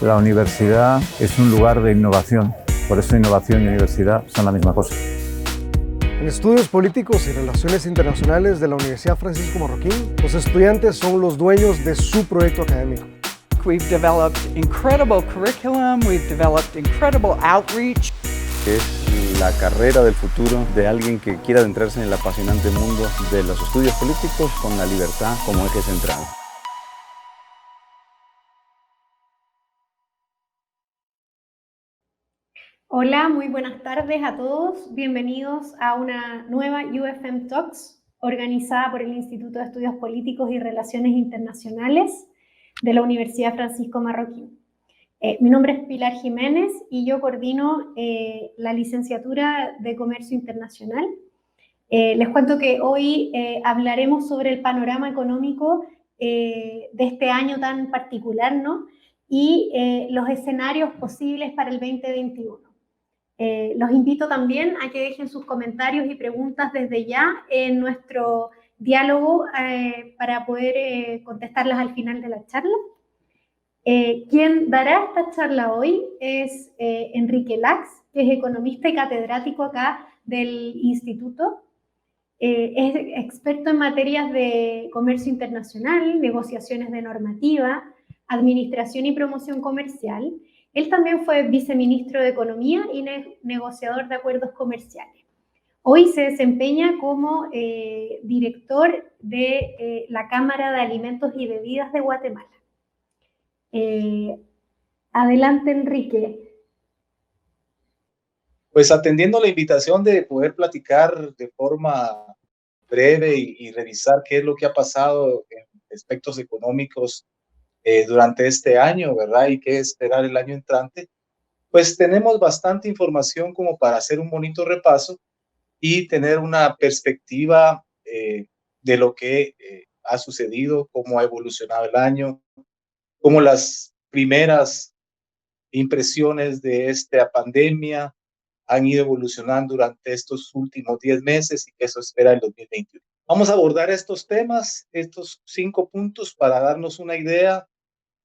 La universidad es un lugar de innovación, por eso innovación y universidad son la misma cosa. En Estudios Políticos y Relaciones Internacionales de la Universidad Francisco Marroquín, los estudiantes son los dueños de su proyecto académico. We've developed incredible curriculum, we've developed incredible outreach. Es la carrera del futuro de alguien que quiera adentrarse en el apasionante mundo de los estudios políticos con la libertad como eje central. Hola, muy buenas tardes a todos. Bienvenidos a una nueva UFM Talks organizada por el Instituto de Estudios Políticos y Relaciones Internacionales de la Universidad Francisco Marroquín. Mi nombre es Pilar Jiménez y yo coordino la licenciatura de Comercio Internacional. Les cuento que hoy hablaremos sobre el panorama económico de este año tan particular, ¿no? Y los escenarios posibles para el 2021. Los invito también a que dejen sus comentarios y preguntas desde ya en nuestro diálogo para poder contestarlas al final de la charla. Quien dará esta charla hoy es Enrique Lax, que es economista y catedrático acá del instituto. Es experto en materias de comercio internacional, negociaciones de normativa, administración y promoción comercial. Él también fue viceministro de Economía y negociador de acuerdos comerciales. Hoy se desempeña como director de la Cámara de Alimentos y Bebidas de Guatemala. Adelante, Enrique. Pues atendiendo la invitación de poder platicar de forma breve y revisar qué es lo que ha pasado en aspectos económicos durante este año, ¿verdad? Y qué esperar el año entrante. Pues tenemos bastante información como para hacer un bonito repaso y tener una perspectiva de lo que ha sucedido, cómo ha evolucionado el año, cómo las primeras impresiones de esta pandemia han ido evolucionando durante estos últimos 10 meses y que eso espera el 2021. Vamos a abordar estos temas, estos 5 puntos para darnos una idea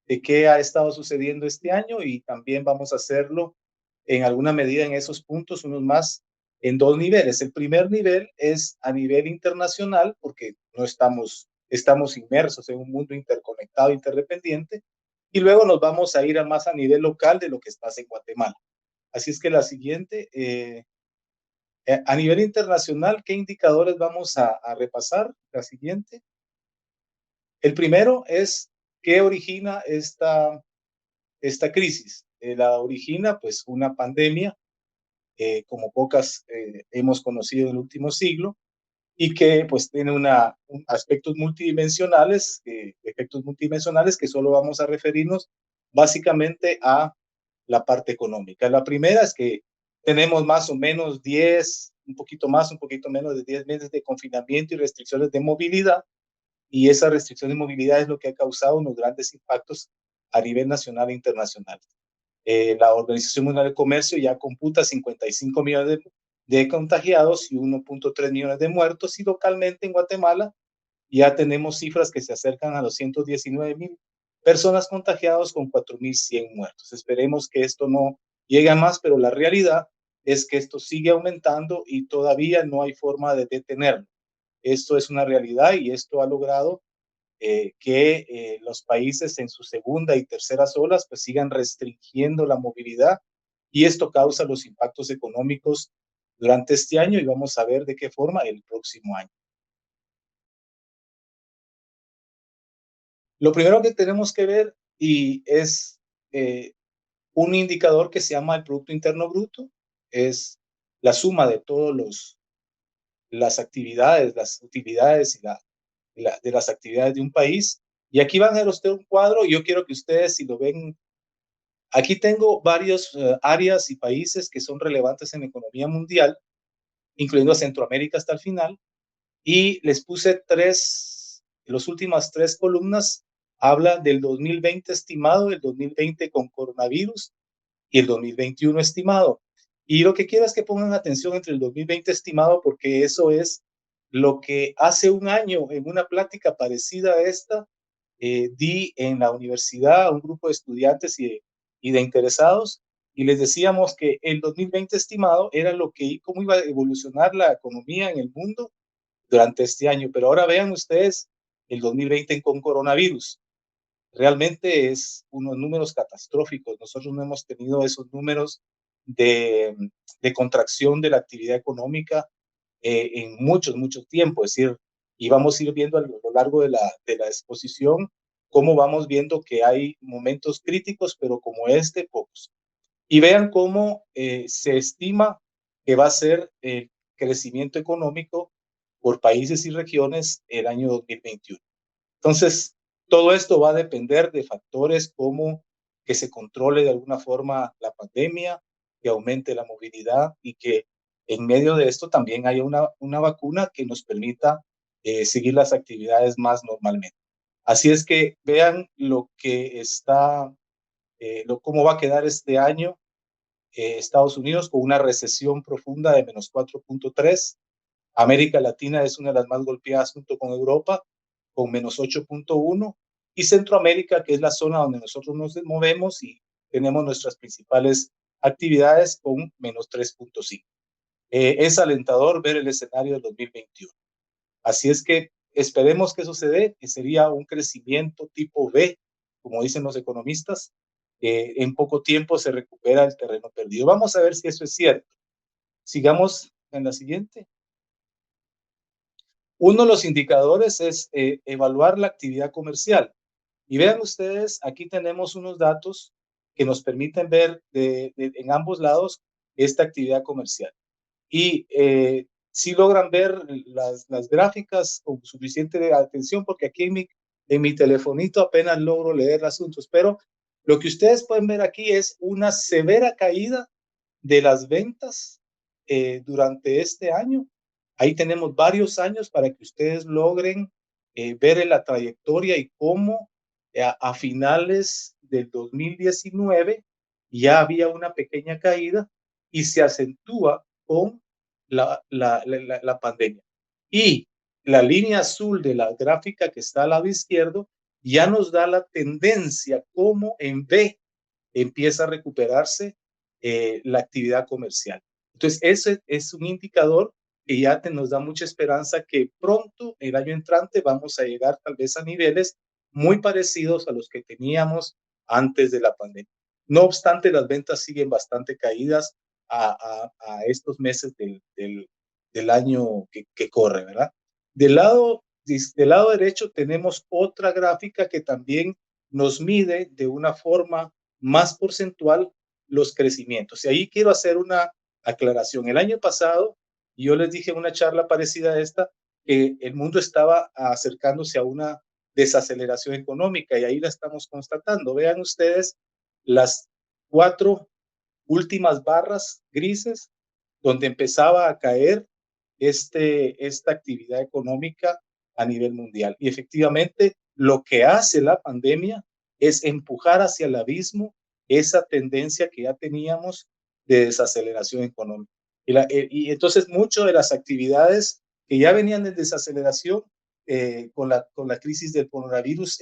de qué ha estado sucediendo este año y también vamos a hacerlo en alguna medida en esos puntos, unos más en 2 niveles. El primer nivel es a nivel internacional porque no estamos inmersos en un mundo interconectado, interdependiente, y luego nos vamos a ir a más a nivel local de lo que pasa en Guatemala. Así es que la siguiente, a nivel internacional, ¿qué indicadores vamos a repasar? La siguiente. El primero es qué origina esta crisis. La origina pues una pandemia como pocas hemos conocido en el último siglo y que pues tiene aspectos multidimensionales, efectos multidimensionales que solo vamos a referirnos básicamente a la parte económica. La primera es que tenemos más o menos 10, un poquito más, un poquito menos de 10 meses de confinamiento y restricciones de movilidad, y esa restricción de movilidad es lo que ha causado unos grandes impactos a nivel nacional e internacional. La Organización Mundial del Comercio ya computa 55 millones de contagiados y 1.3 millones de muertos, y localmente en Guatemala ya tenemos cifras que se acercan a los 119,000 personas contagiadas con 4,100 muertos. Esperemos que esto no llegue a más, pero la realidad es que esto sigue aumentando y todavía no hay forma de detenerlo. Esto es una realidad y esto ha logrado que los países en sus segunda y terceras olas pues sigan restringiendo la movilidad, y esto causa los impactos económicos durante este año y vamos a ver de qué forma el próximo año. Lo primero que tenemos que ver y es un indicador que se llama el Producto Interno Bruto, es la suma de todas las actividades, las utilidades de las actividades de un país. Y aquí van a ver usted un cuadro, y yo quiero que ustedes, si lo ven, aquí tengo varios áreas y países que son relevantes en la economía mundial, incluyendo a Centroamérica hasta el final, y les puse las últimas 3 columnas, habla del 2020 estimado, el 2020 con coronavirus y el 2021 estimado. Y lo que quiero es que pongan atención entre el 2020 estimado, porque eso es lo que hace un año en una plática parecida a esta di en la universidad a un grupo de estudiantes y y de interesados, y les decíamos que el 2020 estimado era cómo iba a evolucionar la economía en el mundo durante este año. Pero ahora vean ustedes el 2020 con coronavirus. Realmente es unos números catastróficos. Nosotros no hemos tenido esos números de, de contracción de la actividad económica en mucho tiempo. Es decir, y vamos a ir viendo a lo largo de la exposición cómo vamos viendo que hay momentos críticos, pero como este, pocos. Y vean cómo se estima que va a ser el crecimiento económico por países y regiones el año 2021. Entonces, todo esto va a depender de factores como que se controle de alguna forma la pandemia, que aumente la movilidad y que en medio de esto también haya una vacuna que nos permita seguir las actividades más normalmente. Así es que vean lo que está, cómo va a quedar este año Estados Unidos con una recesión profunda de menos 4.3. América Latina es una de las más golpeadas junto con Europa, con menos 8.1, y Centroamérica, que es la zona donde nosotros nos movemos y tenemos nuestras principales actividades, con menos 3.5. Es alentador ver el escenario del 2021. Así es que esperemos que suceda, que sería un crecimiento tipo V, como dicen los economistas. En poco tiempo se recupera el terreno perdido. Vamos a ver si eso es cierto. Sigamos en la siguiente. Uno de los indicadores es evaluar la actividad comercial. Y vean ustedes, aquí tenemos unos datos que nos permiten ver en ambos lados esta actividad comercial. Y si logran ver las gráficas con suficiente atención, porque aquí en mi telefonito apenas logro leer asuntos, pero lo que ustedes pueden ver aquí es una severa caída de las ventas durante este año. Ahí tenemos varios años para que ustedes logren ver la trayectoria y cómo a finales del 2019 ya había una pequeña caída y se acentúa con la pandemia. Y la línea azul de la gráfica que está al lado izquierdo ya nos da la tendencia como en B empieza a recuperarse la actividad comercial. Entonces, ese es un indicador que ya nos da mucha esperanza que pronto, el año entrante, vamos a llegar tal vez a niveles muy parecidos a los que teníamos antes de la pandemia. No obstante, las ventas siguen bastante caídas a estos meses del año que corre, ¿verdad? Del lado derecho tenemos otra gráfica que también nos mide de una forma más porcentual los crecimientos. Y ahí quiero hacer una aclaración. El año pasado, yo les dije en una charla parecida a esta, que el mundo estaba acercándose a una desaceleración económica y ahí la estamos constatando. Vean ustedes las 4 últimas barras grises donde empezaba a caer esta actividad económica a nivel mundial. Y efectivamente, lo que hace la pandemia es empujar hacia el abismo esa tendencia que ya teníamos de desaceleración económica. Y entonces, muchas de las actividades que ya venían de desaceleración con la crisis del coronavirus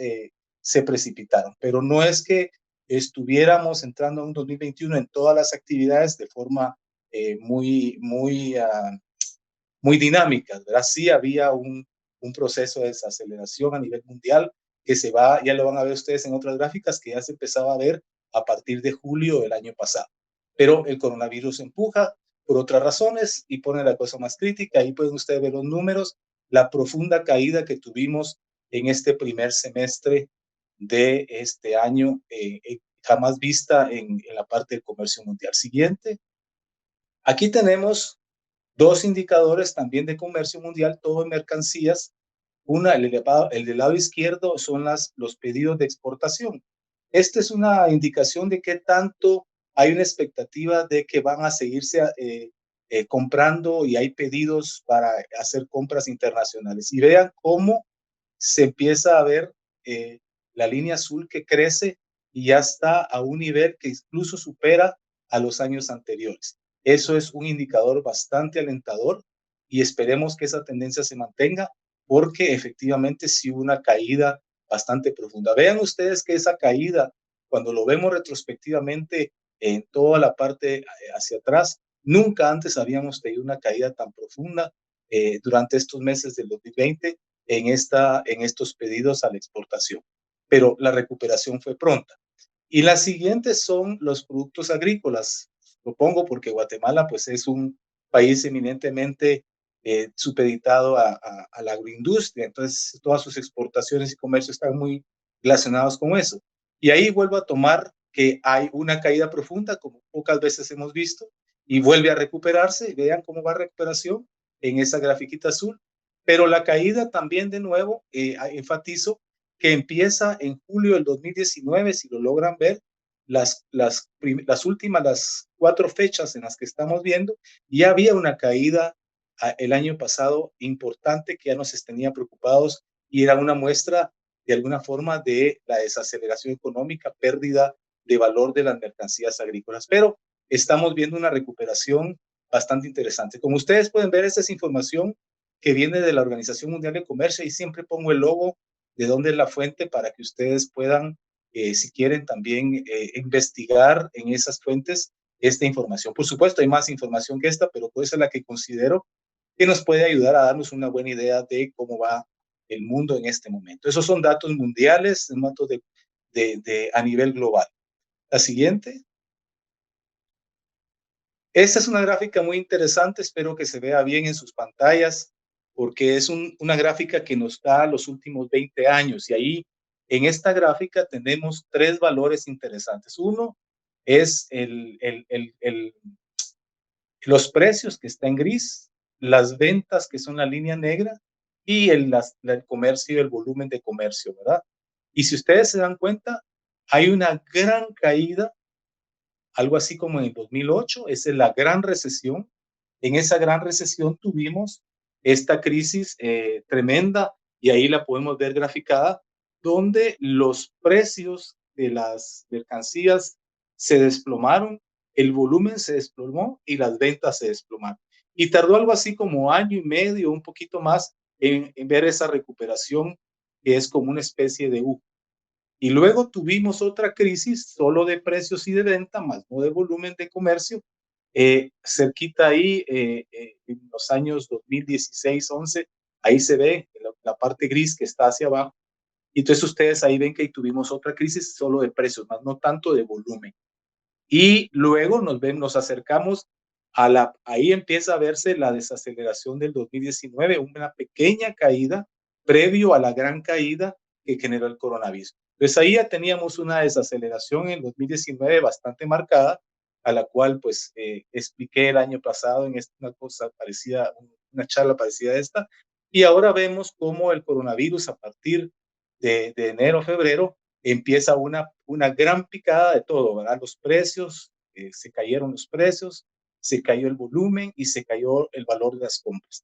se precipitaron. Pero no es que estuviéramos entrando a un 2021 en todas las actividades de forma muy dinámicas, ¿verdad? Sí había un proceso de desaceleración a nivel mundial que ya lo van a ver ustedes en otras gráficas, que ya se empezaba a ver a partir de julio del año pasado. Pero el coronavirus empuja por otras razones y pone la cosa más crítica. Ahí pueden ustedes ver los números, la profunda caída que tuvimos en este primer semestre de este año, jamás vista en la parte del comercio mundial. Siguiente. Aquí tenemos 2 indicadores también de comercio mundial, todo en mercancías. El del lado izquierdo son los pedidos de exportación. Esta es una indicación de qué tanto hay una expectativa de que van a seguirse comprando y hay pedidos para hacer compras internacionales. Y vean cómo se empieza a ver la línea azul que crece y ya está a un nivel que incluso supera a los años anteriores. Eso es un indicador bastante alentador y esperemos que esa tendencia se mantenga porque efectivamente sí hubo una caída bastante profunda. Vean ustedes que esa caída, cuando lo vemos retrospectivamente en toda la parte hacia atrás, nunca antes habíamos tenido una caída tan profunda durante estos meses del 2020 en estos pedidos a la exportación. Pero la recuperación fue pronta. Y las siguientes son los productos agrícolas. Lo pongo porque Guatemala pues, es un país eminentemente supeditado a la agroindustria, entonces todas sus exportaciones y comercio están muy relacionados con eso. Y ahí vuelvo a tomar que hay una caída profunda, como pocas veces hemos visto, y vuelve a recuperarse. Vean cómo va recuperación en esa grafiquita azul. Pero la caída también, de nuevo, enfatizo que empieza en julio del 2019, si lo logran ver, las últimas, las 4 fechas en las que estamos viendo, ya había una caída el año pasado importante que ya nos tenía preocupados y era una muestra de alguna forma de la desaceleración económica, pérdida de valor de las mercancías agrícolas. Pero estamos viendo una recuperación bastante interesante. Como ustedes pueden ver, esta es información que viene de la Organización Mundial de Comercio y siempre pongo el logo de dónde es la fuente para que ustedes puedan, si quieren, también investigar en esas fuentes esta información. Por supuesto, hay más información que esta, pero esa es la que considero que nos puede ayudar a darnos una buena idea de cómo va el mundo en este momento. Esos son datos mundiales, datos a nivel global. La siguiente. Esta es una gráfica muy interesante, espero que se vea bien en sus pantallas, porque es una gráfica que nos da los últimos 20 años, y ahí en esta gráfica tenemos 3 valores interesantes. Uno es los precios, que está en gris, las ventas, que son la línea negra, y el comercio, el volumen de comercio, ¿verdad? Y si ustedes se dan cuenta, hay una gran caída, algo así como en el 2008, esa es la gran recesión. En esa gran recesión tuvimos esta crisis tremenda, y ahí la podemos ver graficada, donde los precios de las mercancías se desplomaron, el volumen se desplomó y las ventas se desplomaron. Y tardó algo así como año y medio, un poquito más, en ver esa recuperación, que es como una especie de U. Y luego tuvimos otra crisis solo de precios y de venta, más no de volumen de comercio, cerquita ahí, en los años 2016-11, ahí se ve la parte gris que está hacia abajo. Y entonces ustedes ahí ven que ahí tuvimos otra crisis solo de precios, más no tanto de volumen. Y luego nos acercamos ahí empieza a verse la desaceleración del 2019, una pequeña caída previo a la gran caída que generó el coronavirus. Entonces ahí ya teníamos una desaceleración en 2019 bastante marcada, a la cual pues expliqué el año pasado en una cosa parecida, una charla parecida a esta, y ahora vemos cómo el coronavirus a partir de enero, febrero, empieza una gran picada de todo, ¿verdad? Los precios, se cayeron los precios, se cayó el volumen y se cayó el valor de las compras.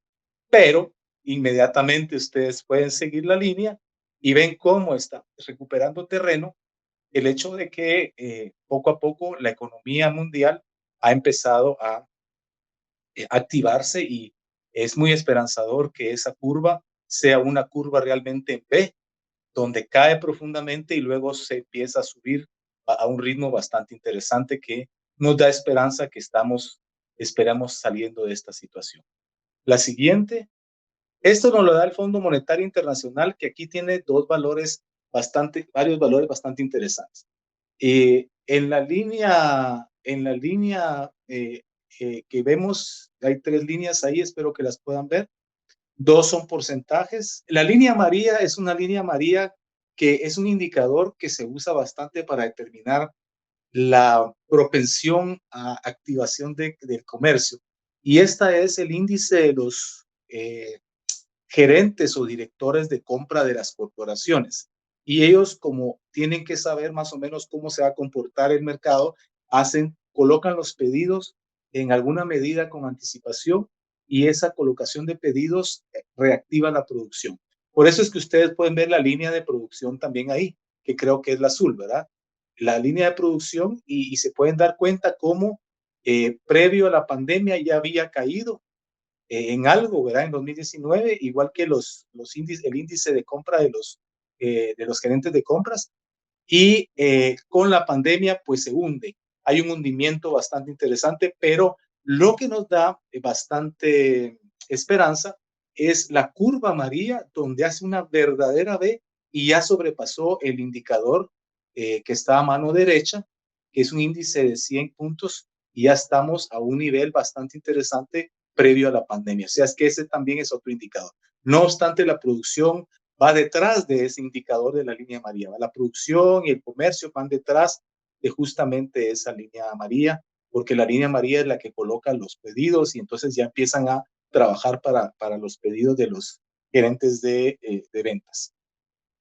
Pero inmediatamente ustedes pueden seguir la línea y ven cómo está recuperando terreno el hecho de que poco a poco la economía mundial ha empezado a activarse, y es muy esperanzador que esa curva sea una curva realmente en V, donde cae profundamente y luego se empieza a subir a un ritmo bastante interesante que nos da esperanza que esperamos saliendo de esta situación. La siguiente. Esto nos lo da el Fondo Monetario Internacional, que aquí tiene varios valores bastante interesantes. En la línea que vemos, hay 3 líneas ahí, espero que las puedan ver. 2 son porcentajes. La línea amarilla es una línea amarilla que es un indicador que se usa bastante para determinar la propensión a activación del comercio. Y esta es el índice de los gerentes o directores de compra de las corporaciones. Y ellos, como tienen que saber más o menos cómo se va a comportar el mercado, colocan los pedidos en alguna medida con anticipación, y esa colocación de pedidos reactiva la producción. Por eso es que ustedes pueden ver la línea de producción también ahí, que creo que es la azul, ¿verdad? La línea de producción, y se pueden dar cuenta cómo previo a la pandemia ya había caído en algo, ¿verdad? En 2019, igual que el índice de compra de los gerentes de compras. y con la pandemia pues se hunde. Hay un hundimiento bastante interesante, pero lo que nos da bastante esperanza es la curva amarilla, donde hace una verdadera V y ya sobrepasó el indicador que está a mano derecha, que es un índice de 100 puntos, y ya estamos a un nivel bastante interesante previo a la pandemia. O sea, es que ese también es otro indicador. No obstante, la producción va detrás de ese indicador de la línea amarilla. La producción y el comercio van detrás de justamente esa línea amarilla, porque la línea amarilla es la que coloca los pedidos y entonces ya empiezan a trabajar para los pedidos de los gerentes de ventas.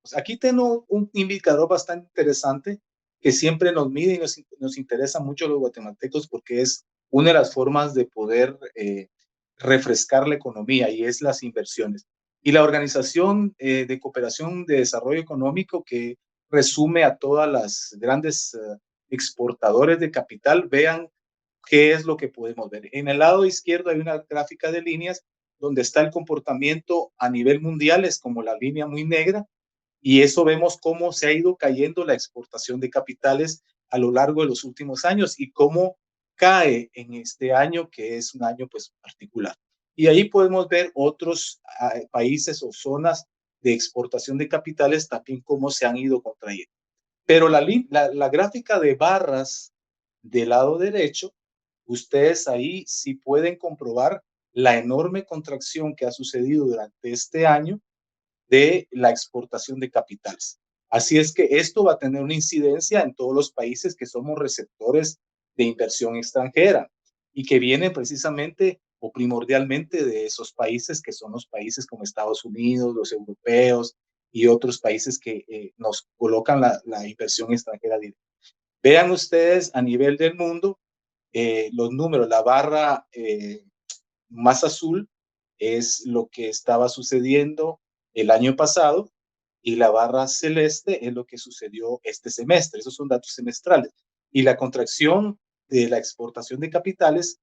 Pues aquí tengo un indicador bastante interesante que siempre nos mide y nos interesa mucho a los guatemaltecos porque es una de las formas de poder refrescar la economía y es las inversiones. Y la Organización de Cooperación de Desarrollo Económico, que resume a todas las grandes exportadores de capital, vean qué es lo que podemos ver. En el lado izquierdo hay una gráfica de líneas donde está el comportamiento a nivel mundial, es como la línea muy negra, y eso vemos cómo se ha ido cayendo la exportación de capitales a lo largo de los últimos años y cómo cae en este año, que es un año pues particular. Y ahí podemos ver otros países o zonas de exportación de capitales también cómo se han ido contrayendo. Pero la gráfica de barras del lado derecho, ustedes ahí sí pueden comprobar la enorme contracción que ha sucedido durante este año de la exportación de capitales. Así es que esto va a tener una incidencia en todos los países que somos receptores de inversión extranjera y que vienen precisamente o primordialmente de esos países que son los países como Estados Unidos, los europeos y otros países que nos colocan la inversión extranjera directa. Vean ustedes a nivel del mundo los números, la barra más azul es lo que estaba sucediendo el año pasado y la barra celeste es lo que sucedió este semestre. Esos son datos semestrales. Y la contracción de la exportación de capitales,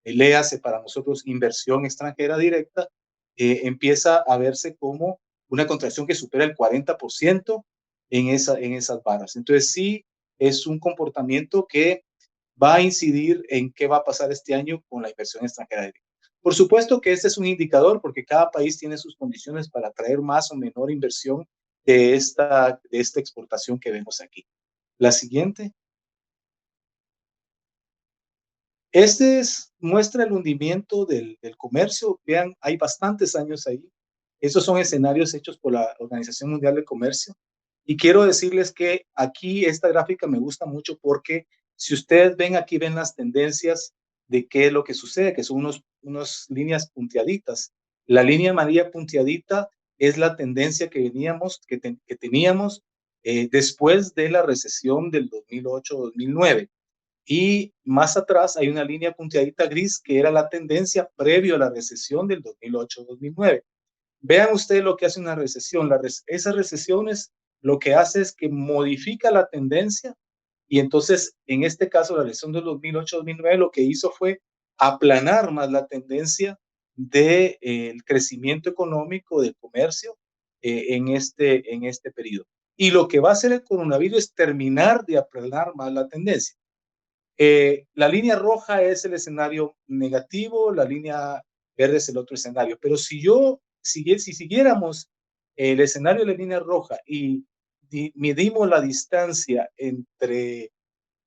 léase para nosotros inversión extranjera directa, empieza a verse como una contracción que supera el 40% en esas barras. Entonces sí es un comportamiento que va a incidir en qué va a pasar este año con la inversión extranjera directa. Por supuesto que este es un indicador porque cada país tiene sus condiciones para atraer más o menor inversión de esta exportación que vemos aquí. La siguiente. Muestra el hundimiento del comercio. Vean, hay bastantes años ahí. Esos son escenarios hechos por la Organización Mundial del Comercio. Y quiero decirles que aquí esta gráfica me gusta mucho porque si ustedes ven aquí, ven las tendencias de qué es lo que sucede, que son unas líneas punteaditas. La línea amarilla punteadita es la tendencia que teníamos después de la recesión del 2008-2009. Y más atrás hay una línea punteadita gris que era la tendencia previo a la recesión del 2008-2009. Vean ustedes lo que hace una recesión. Esas recesiones lo que hace es que modifica la tendencia y entonces en este caso la recesión del 2008-2009 lo que hizo fue aplanar más la tendencia del crecimiento económico del comercio en este periodo. Y lo que va a hacer el coronavirus es terminar de aplanar más la tendencia. La línea roja es el escenario negativo, la línea verde es el otro escenario. Pero si siguiéramos el escenario de la línea roja y medimos la distancia entre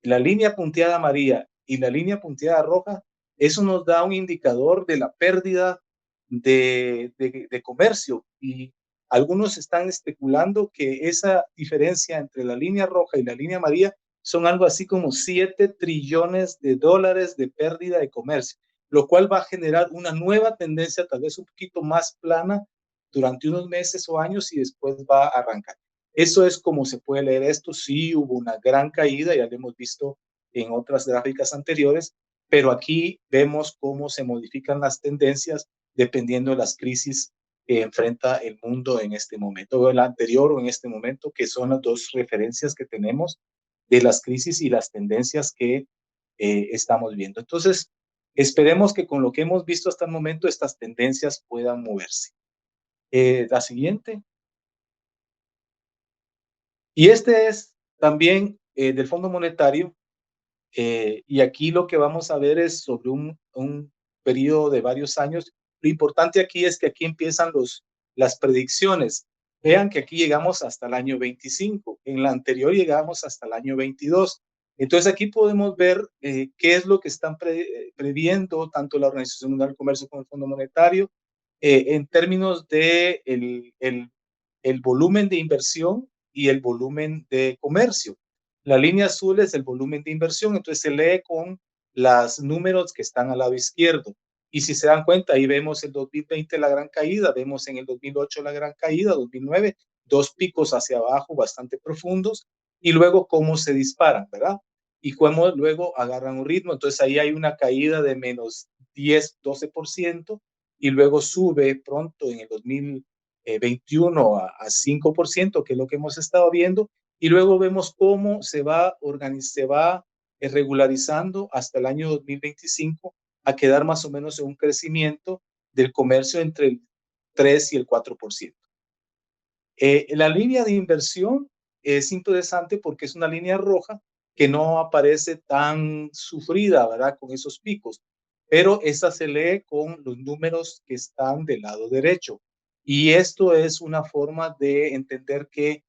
la línea punteada amarilla y la línea punteada roja, eso nos da un indicador de la pérdida de comercio. Y algunos están especulando que esa diferencia entre la línea roja y la línea amarilla son algo así como 7 trillones de dólares de pérdida de comercio, lo cual va a generar una nueva tendencia, tal vez un poquito más plana, durante unos meses o años y después va a arrancar. Eso es como se puede leer esto. Sí hubo una gran caída, ya lo hemos visto en otras gráficas anteriores, pero aquí vemos cómo se modifican las tendencias dependiendo de las crisis que enfrenta el mundo en este momento, o el anterior o en este momento, que son las dos referencias que tenemos de las crisis y las tendencias que estamos viendo. Entonces, esperemos que con lo que hemos visto hasta el momento, estas tendencias puedan moverse. La siguiente. Y este es también del Fondo Monetario. Y aquí lo que vamos a ver es sobre un periodo de varios años. Lo importante aquí es que aquí empiezan las predicciones. Vean que aquí llegamos hasta el año 25, en la anterior llegamos hasta el año 22. Entonces aquí podemos ver qué es lo que están previendo tanto la Organización Mundial del Comercio como el Fondo Monetario en términos de el volumen de inversión y el volumen de comercio. La línea azul es el volumen de inversión, entonces se lee con los números que están al lado izquierdo. Y si se dan cuenta, ahí vemos el 2020 la gran caída, vemos en el 2008 la gran caída, 2009, dos picos hacia abajo bastante profundos, y luego cómo se disparan, ¿verdad? Y cómo luego agarran un ritmo. Entonces ahí hay una caída de menos 10, 12%, y luego sube pronto en el 2021 a 5%, que es lo que hemos estado viendo, y luego vemos cómo se va regularizando hasta el año 2025 a quedar más o menos en un crecimiento del comercio entre el 3 y el 4%. La línea de inversión es interesante porque es una línea roja que no aparece tan sufrida, ¿verdad? Con esos picos, pero esa se lee con los números que están del lado derecho. Y esto es una forma de entender que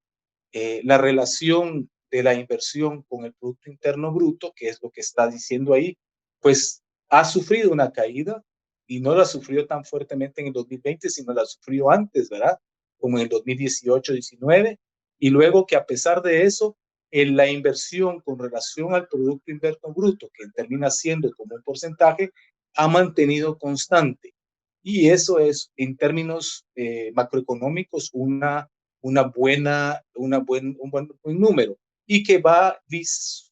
la relación de la inversión con el Producto Interno Bruto, que es lo que está diciendo ahí, pues ha sufrido una caída y no la sufrió tan fuertemente en el 2020, sino la sufrió antes, ¿verdad? Como en el 2018-19, y luego que a pesar de eso, en la inversión con relación al Producto Interno Bruto, que termina siendo como un porcentaje, ha mantenido constante. Y eso es, en términos macroeconómicos, un buen número y que va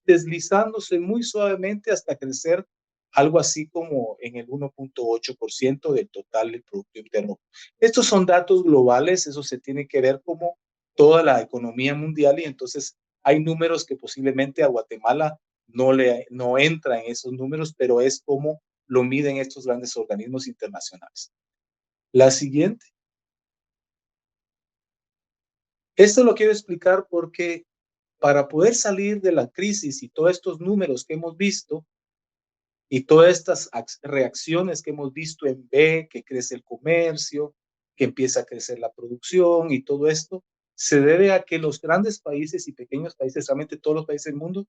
deslizándose muy suavemente hasta crecer algo así como en el 1.8% del total del Producto Interno. Estos son datos globales, eso se tiene que ver como toda la economía mundial y entonces hay números que posiblemente a Guatemala no entra en esos números, pero es como lo miden estos grandes organismos internacionales. La siguiente. Esto lo quiero explicar porque para poder salir de la crisis y todos estos números que hemos visto y todas estas reacciones que hemos visto en B, que crece el comercio, que empieza a crecer la producción y todo esto, se debe a que los grandes países y pequeños países, realmente todos los países del mundo,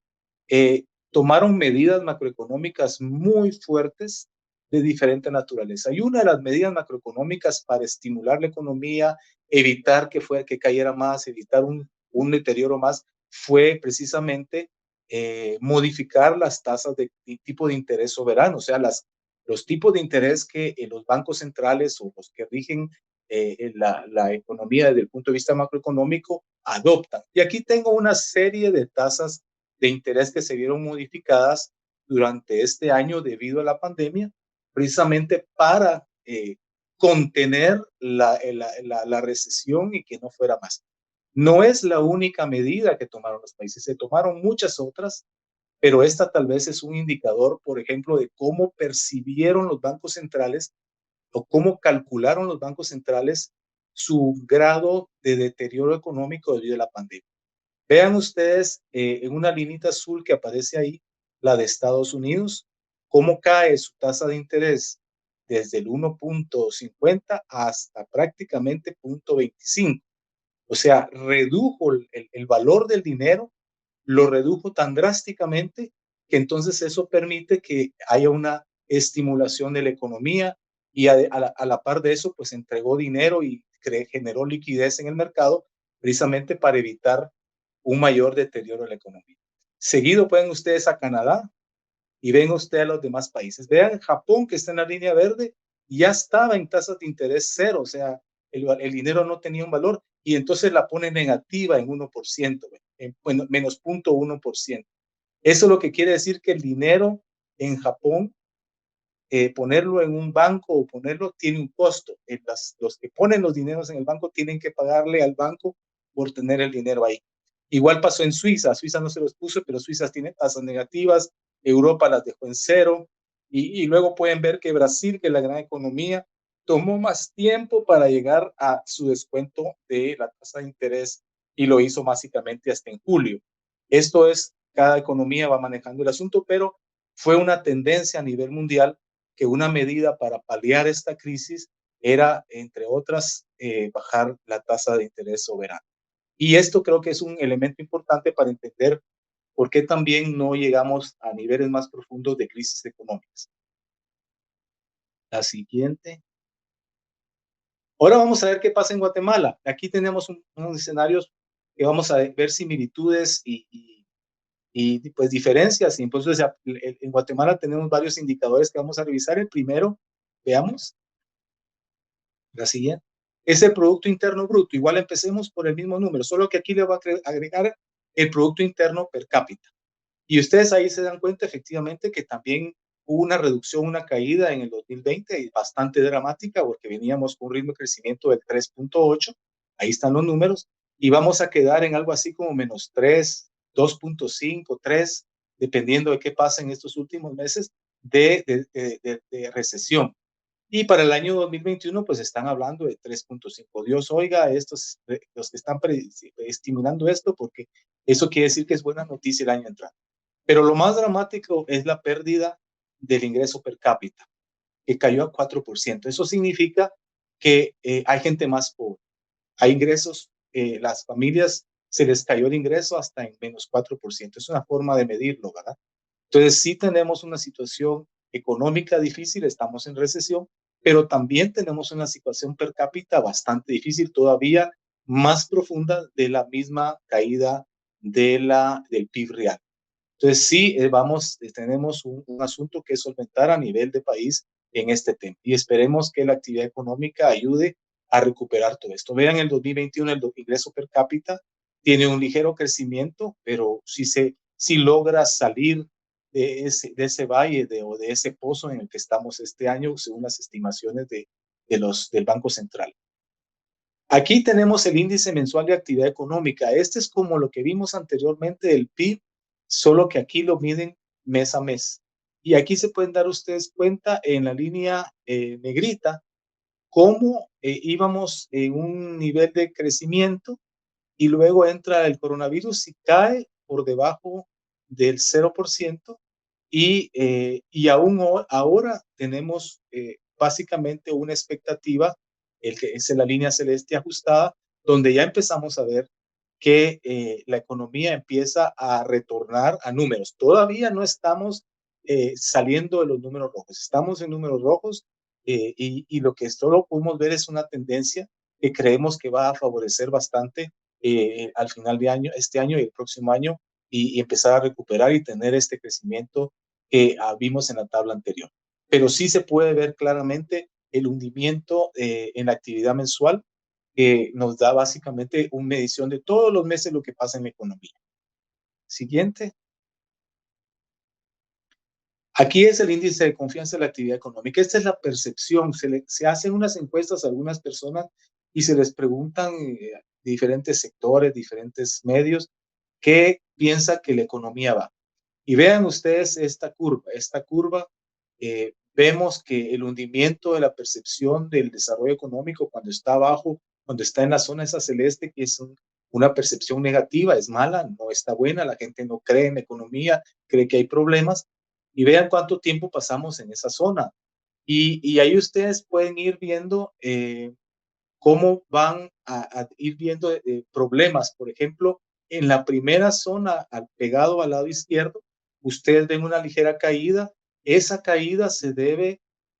tomaron medidas macroeconómicas muy fuertes de diferente naturaleza. Y una de las medidas macroeconómicas para estimular la economía, evitar que cayera más, evitar un deterioro más, fue precisamente modificar las tasas de tipo de interés soberano, o sea, los tipos de interés que los bancos centrales o los que rigen la economía desde el punto de vista macroeconómico adoptan. Y aquí tengo una serie de tasas de interés que se vieron modificadas durante este año debido a la pandemia, precisamente para contener la recesión y que no fuera más. No es la única medida que tomaron los países, se tomaron muchas otras, pero esta tal vez es un indicador, por ejemplo, de cómo percibieron los bancos centrales o cómo calcularon los bancos centrales su grado de deterioro económico debido a la pandemia. Vean ustedes en una linita azul que aparece ahí, la de Estados Unidos, cómo cae su tasa de interés desde el 1.50 hasta prácticamente 0.25. O sea, redujo el valor del dinero, lo redujo tan drásticamente que entonces eso permite que haya una estimulación de la economía y a la par de eso, pues entregó dinero y generó liquidez en el mercado precisamente para evitar un mayor deterioro de la economía. Seguido pueden ustedes a Canadá y ven ustedes a los demás países. Vean Japón, que está en la línea verde, ya estaba en tasas de interés cero, o sea, el dinero no tenía un valor y entonces la pone negativa en 1%, bueno, menos 0.1%. Eso lo que quiere decir que el dinero en Japón, ponerlo en un banco o ponerlo tiene un costo. Los que ponen los dineros en el banco tienen que pagarle al banco por tener el dinero ahí. Igual pasó en Suiza. Suiza no se los puso, pero Suiza tiene tasas negativas. Europa las dejó en cero. Y luego pueden ver que Brasil, que es la gran economía, tomó más tiempo para llegar a su descuento de la tasa de interés y lo hizo básicamente hasta en julio. Esto es, cada economía va manejando el asunto, pero fue una tendencia a nivel mundial que una medida para paliar esta crisis era, entre otras, bajar la tasa de interés soberana. Y esto creo que es un elemento importante para entender por qué también no llegamos a niveles más profundos de crisis económicas. La siguiente. Ahora vamos a ver qué pasa en Guatemala. Aquí tenemos unos escenarios que vamos a ver similitudes y pues diferencias. Y entonces en Guatemala tenemos varios indicadores que vamos a revisar. El primero, veamos, la siguiente, es el Producto Interno Bruto. Igual empecemos por el mismo número, solo que aquí le voy a agregar el Producto Interno per cápita. Y ustedes ahí se dan cuenta efectivamente que también hubo una reducción, una caída en el 2020 bastante dramática porque veníamos con un ritmo de crecimiento del 3.8, ahí están los números, y vamos a quedar en algo así como menos 3, 2.5, 3, dependiendo de qué pasa en estos últimos meses de recesión. Y para el año 2021, pues están hablando de 3.5. Dios oiga, estos, los que están estimulando esto, porque eso quiere decir que es buena noticia el año entrante. Pero lo más dramático es la pérdida del ingreso per cápita, que cayó a 4%. Eso significa que hay gente más pobre. Hay ingresos, las familias se les cayó el ingreso hasta en menos 4%. Es una forma de medirlo, ¿verdad? Entonces sí tenemos una situación económica difícil, estamos en recesión, pero también tenemos una situación per cápita bastante difícil, todavía más profunda de la misma caída del PIB real. Entonces sí, tenemos un asunto que solventar a nivel de país en este tema y esperemos que la actividad económica ayude a recuperar todo esto. Vean, el 2021 el ingreso per cápita tiene un ligero crecimiento, pero si logra salir de ese valle o de ese pozo en el que estamos este año, según las estimaciones del Banco Central. Aquí tenemos el índice mensual de actividad económica. Este es como lo que vimos anteriormente del PIB, solo que aquí lo miden mes a mes. Y aquí se pueden dar ustedes cuenta en la línea negrita cómo íbamos en un nivel de crecimiento y luego entra el coronavirus y cae por debajo del 0% y aún ahora tenemos básicamente una expectativa, el que es la línea celeste ajustada, donde ya empezamos a ver que la economía empieza a retornar a números. Todavía no estamos saliendo de los números rojos, estamos en números rojos y lo que solo podemos ver es una tendencia que creemos que va a favorecer bastante al final de año, este año y el próximo año, y empezar a recuperar y tener este crecimiento que vimos en la tabla anterior. Pero sí se puede ver claramente el hundimiento en la actividad mensual que nos da básicamente una medición de todos los meses lo que pasa en la economía. Siguiente. Aquí es el índice de confianza de la actividad económica. Esta es la percepción. Se hacen unas encuestas a algunas personas y se les preguntan diferentes sectores, diferentes medios, qué piensa que la economía va. Y vean ustedes esta curva. Esta curva, vemos que el hundimiento de la percepción del desarrollo económico cuando está abajo, cuando está en la zona esa celeste, que es una percepción negativa, es mala, no está buena, la gente no cree en la economía, cree que hay problemas. Y vean cuánto tiempo pasamos en esa zona. Y ahí ustedes pueden ir viendo cómo van a ir viendo problemas. Por ejemplo, en la primera zona, pegado al lado izquierdo, ustedes ven una ligera caída. Esa caída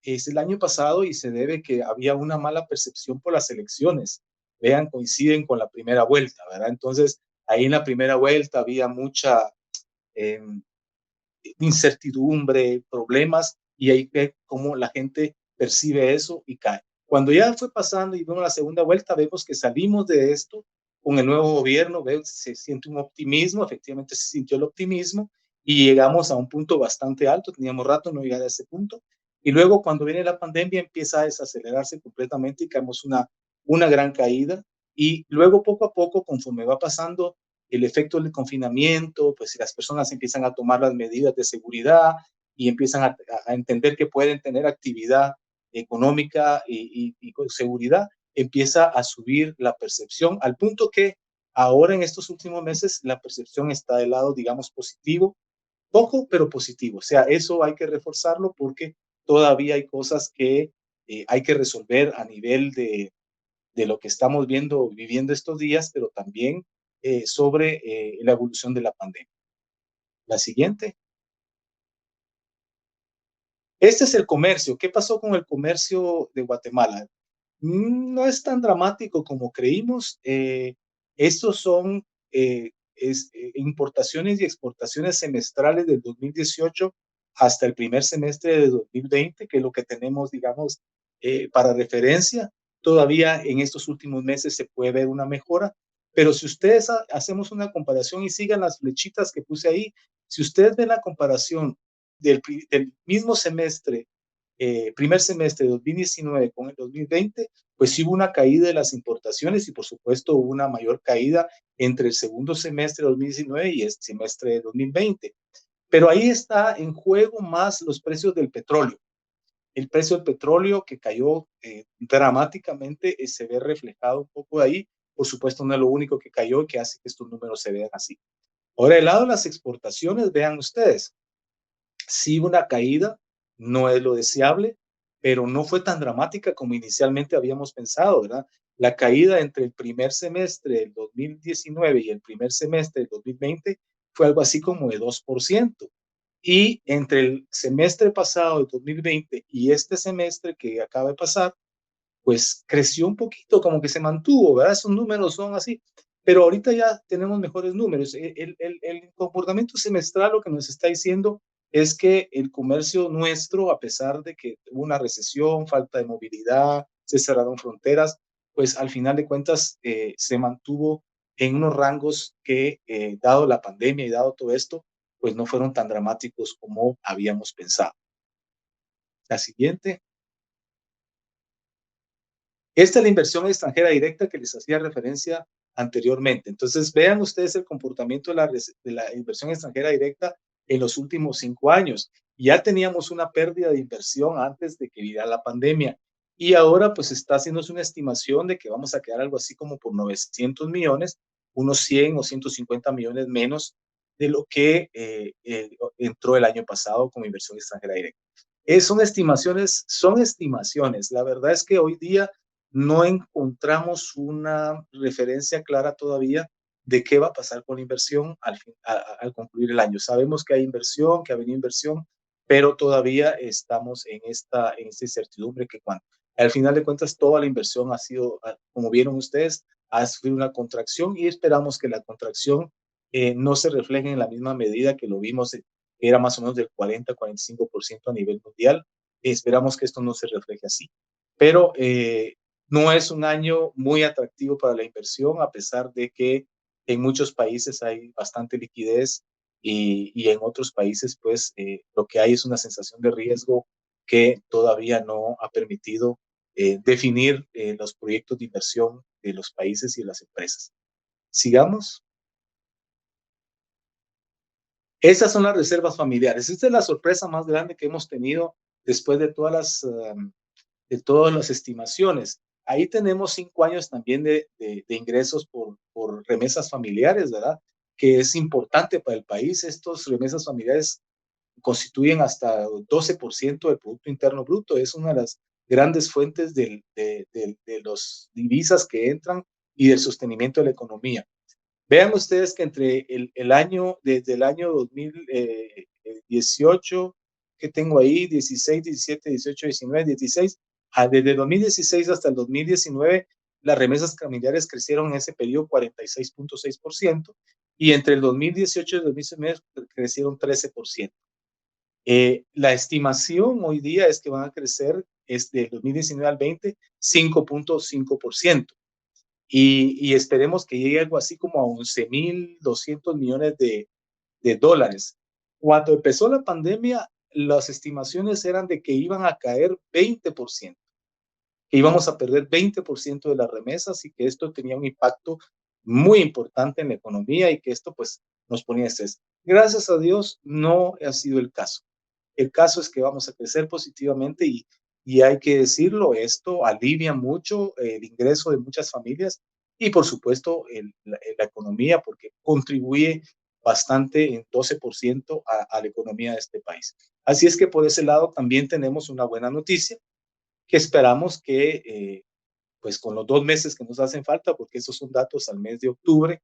es el año pasado y se debe que había una mala percepción por las elecciones. Vean, coinciden con la primera vuelta, ¿verdad? Entonces, ahí en la primera vuelta había mucha incertidumbre, problemas, y ahí ve cómo la gente percibe eso y cae. Cuando ya fue pasando y vemos la segunda vuelta, vemos que salimos de esto con el nuevo gobierno, se siente un optimismo, efectivamente se sintió el optimismo y llegamos a un punto bastante alto, teníamos rato no llegar a ese punto, y luego cuando viene la pandemia empieza a desacelerarse completamente y caemos una gran caída, y luego poco a poco, conforme va pasando el efecto del confinamiento, pues si las personas empiezan a tomar las medidas de seguridad y empiezan a entender que pueden tener actividad económica y con seguridad, empieza a subir la percepción al punto que Ahora en estos últimos meses la percepción está del lado, digamos, positivo, poco, pero positivo. O sea, eso hay que reforzarlo porque todavía hay cosas que hay que resolver a nivel de lo que estamos viviendo estos días, pero también sobre la evolución de la pandemia. La siguiente. Este es el comercio. ¿Qué pasó con el comercio de Guatemala? No es tan dramático como creímos. Estos son importaciones y exportaciones semestrales del 2018 hasta el primer semestre de 2020, que es lo que tenemos, digamos, para referencia. Todavía en estos últimos meses se puede ver una mejora, pero si ustedes hacemos una comparación y sigan las flechitas que puse ahí, si ustedes ven la comparación del mismo semestre, primer semestre de 2019 con el 2020, pues sí hubo una caída de las importaciones y por supuesto hubo una mayor caída entre el segundo semestre de 2019 y el semestre de 2020. Pero ahí está en juego más los precios del petróleo. El precio del petróleo que cayó dramáticamente se ve reflejado un poco ahí. Por supuesto no es lo único que cayó y que hace que estos números se vean así. Ahora, del lado de las exportaciones, vean ustedes, sí una caída, no es lo deseable, pero no fue tan dramática como inicialmente habíamos pensado, ¿verdad? La caída entre el primer semestre del 2019 y el primer semestre del 2020 fue algo así como de 2%. Y entre el semestre pasado de 2020 y este semestre que acaba de pasar, pues creció un poquito, como que se mantuvo, ¿verdad? Esos números son así, pero ahorita ya tenemos mejores números. El comportamiento semestral lo que nos está diciendo es que el comercio nuestro, a pesar de que hubo una recesión, falta de movilidad, se cerraron fronteras, pues al final de cuentas se mantuvo en unos rangos que, dado la pandemia y dado todo esto, pues no fueron tan dramáticos como habíamos pensado. La siguiente. Esta es la inversión extranjera directa que les hacía referencia anteriormente. Entonces, vean ustedes el comportamiento de la inversión extranjera directa en los últimos 5 años. Ya teníamos una pérdida de inversión antes de que viniera la pandemia y ahora pues está haciéndose una estimación de que vamos a quedar algo así como por 900 millones, unos 100 o 150 millones menos de lo que entró el año pasado como inversión extranjera directa. Son estimaciones. La verdad es que hoy día no encontramos una referencia clara todavía de qué va a pasar con la inversión al concluir el año. Sabemos que hay inversión, que ha venido inversión, pero todavía estamos en esta incertidumbre que al final de cuentas toda la inversión ha sido, como vieron ustedes, ha sufrido una contracción y esperamos que la contracción no se refleje en la misma medida que lo vimos, que era más o menos del 40-45% a nivel mundial. Esperamos que esto no se refleje así. Pero no es un año muy atractivo para la inversión, a pesar de que en muchos países hay bastante liquidez y en otros países, pues, lo que hay es una sensación de riesgo que todavía no ha permitido definir los proyectos de inversión de los países y de las empresas. Sigamos. Esas son las reservas familiares. Esta es la sorpresa más grande que hemos tenido después de todas las estimaciones. Ahí tenemos 5 años también de ingresos por remesas familiares, ¿verdad? Que es importante para el país. Estos remesas familiares constituyen hasta 12% del Producto Interno Bruto. Es una de las grandes fuentes de los divisas que entran y del sostenimiento de la economía. Vean ustedes que desde el año 2018, que tengo ahí, 16, 17, 18, 19, 16, desde 2016 hasta el 2019, las remesas familiares crecieron en ese periodo 46.6% y entre el 2018 y el 2019 crecieron 13%. La estimación hoy día es que van a crecer del 2019 al 20, 5.5%. Y esperemos que llegue algo así como a 11.200 millones de dólares. Cuando empezó la pandemia, las estimaciones eran de que iban a caer 20%, que íbamos a perder 20% de las remesas y que esto tenía un impacto muy importante en la economía y que esto pues nos ponía estrés. Gracias a Dios no ha sido el caso. El caso es que vamos a crecer positivamente y hay que decirlo, esto alivia mucho el ingreso de muchas familias y por supuesto la economía, porque contribuye bastante en 12% a la economía de este país. Así es que por ese lado también tenemos una buena noticia que esperamos que pues con los 2 meses que nos hacen falta, porque esos son datos al mes de octubre,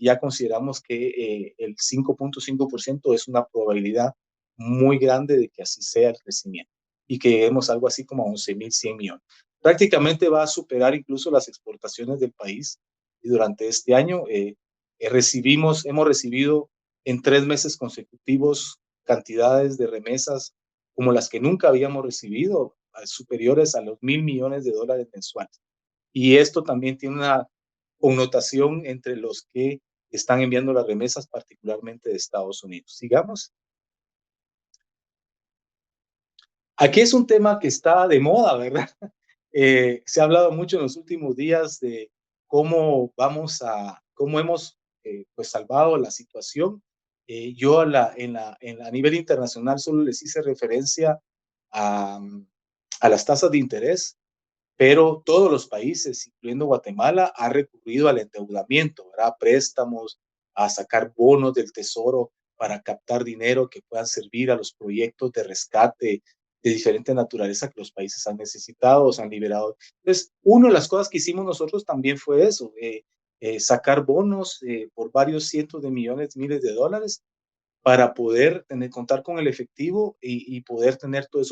ya consideramos que el 5.5% es una probabilidad muy grande de que así sea el crecimiento y que lleguemos algo así como a 11.100 millones. Prácticamente va a superar incluso las exportaciones del país y durante este año hemos recibido en 3 meses consecutivos cantidades de remesas como las que nunca habíamos recibido, superiores a los $1.000 millones mensuales. Y esto también tiene una connotación entre los que están enviando las remesas, particularmente de Estados Unidos. Sigamos. Aquí es un tema que está de moda, ¿verdad? Se ha hablado mucho en los últimos días de cómo hemos pues salvado la situación. Yo a nivel internacional solo les hice referencia a, a las tasas de interés, pero todos los países, incluyendo Guatemala, han recurrido al endeudamiento, ¿verdad? Préstamos, a sacar bonos del tesoro para captar dinero que puedan servir a los proyectos de rescate de diferente naturaleza que los países han necesitado o se han liberado. Entonces, una de las cosas que hicimos nosotros también fue eso, sacar bonos por varios cientos de millones, miles de dólares para poder contar con el efectivo y poder tener todos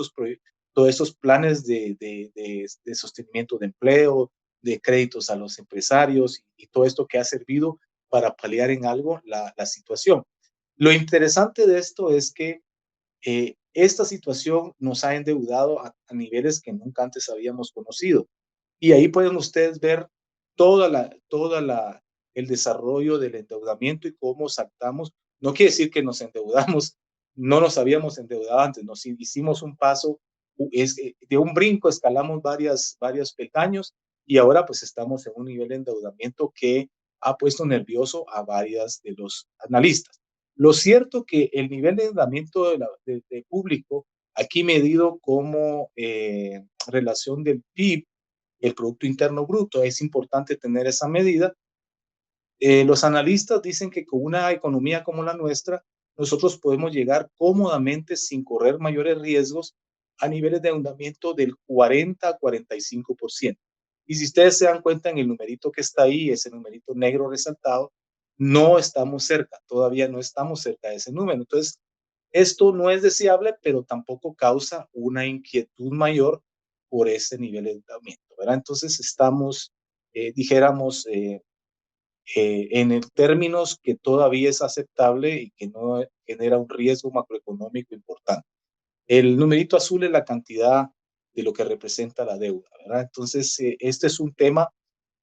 esos planes de sostenimiento de empleo, de créditos a los empresarios y todo esto que ha servido para paliar en algo la situación. Lo interesante de esto es que esta situación nos ha endeudado a niveles que nunca antes habíamos conocido. Y ahí pueden ustedes ver el desarrollo del endeudamiento y cómo saltamos. No quiere decir que nos endeudamos, no nos habíamos endeudado antes, nos hicimos un paso, de un brinco escalamos varios peldaños y ahora pues estamos en un nivel de endeudamiento que ha puesto nervioso a varias de los analistas. Lo cierto que el nivel de endeudamiento de público, aquí medido como relación del PIB, el Producto Interno Bruto, es importante tener esa medida. Los analistas dicen que con una economía como la nuestra, nosotros podemos llegar cómodamente sin correr mayores riesgos a niveles de endeudamiento del 40 a 45%. Y si ustedes se dan cuenta en el numerito que está ahí, ese numerito negro resaltado, no estamos cerca, todavía no estamos cerca de ese número. Entonces, esto no es deseable, pero tampoco causa una inquietud mayor por ese nivel de endeudamiento, ¿verdad? Entonces, estamos, dijéramos, en términos que todavía es aceptable y que no genera un riesgo macroeconómico importante. El numerito azul es la cantidad de lo que representa la deuda, ¿verdad? Entonces, este es un tema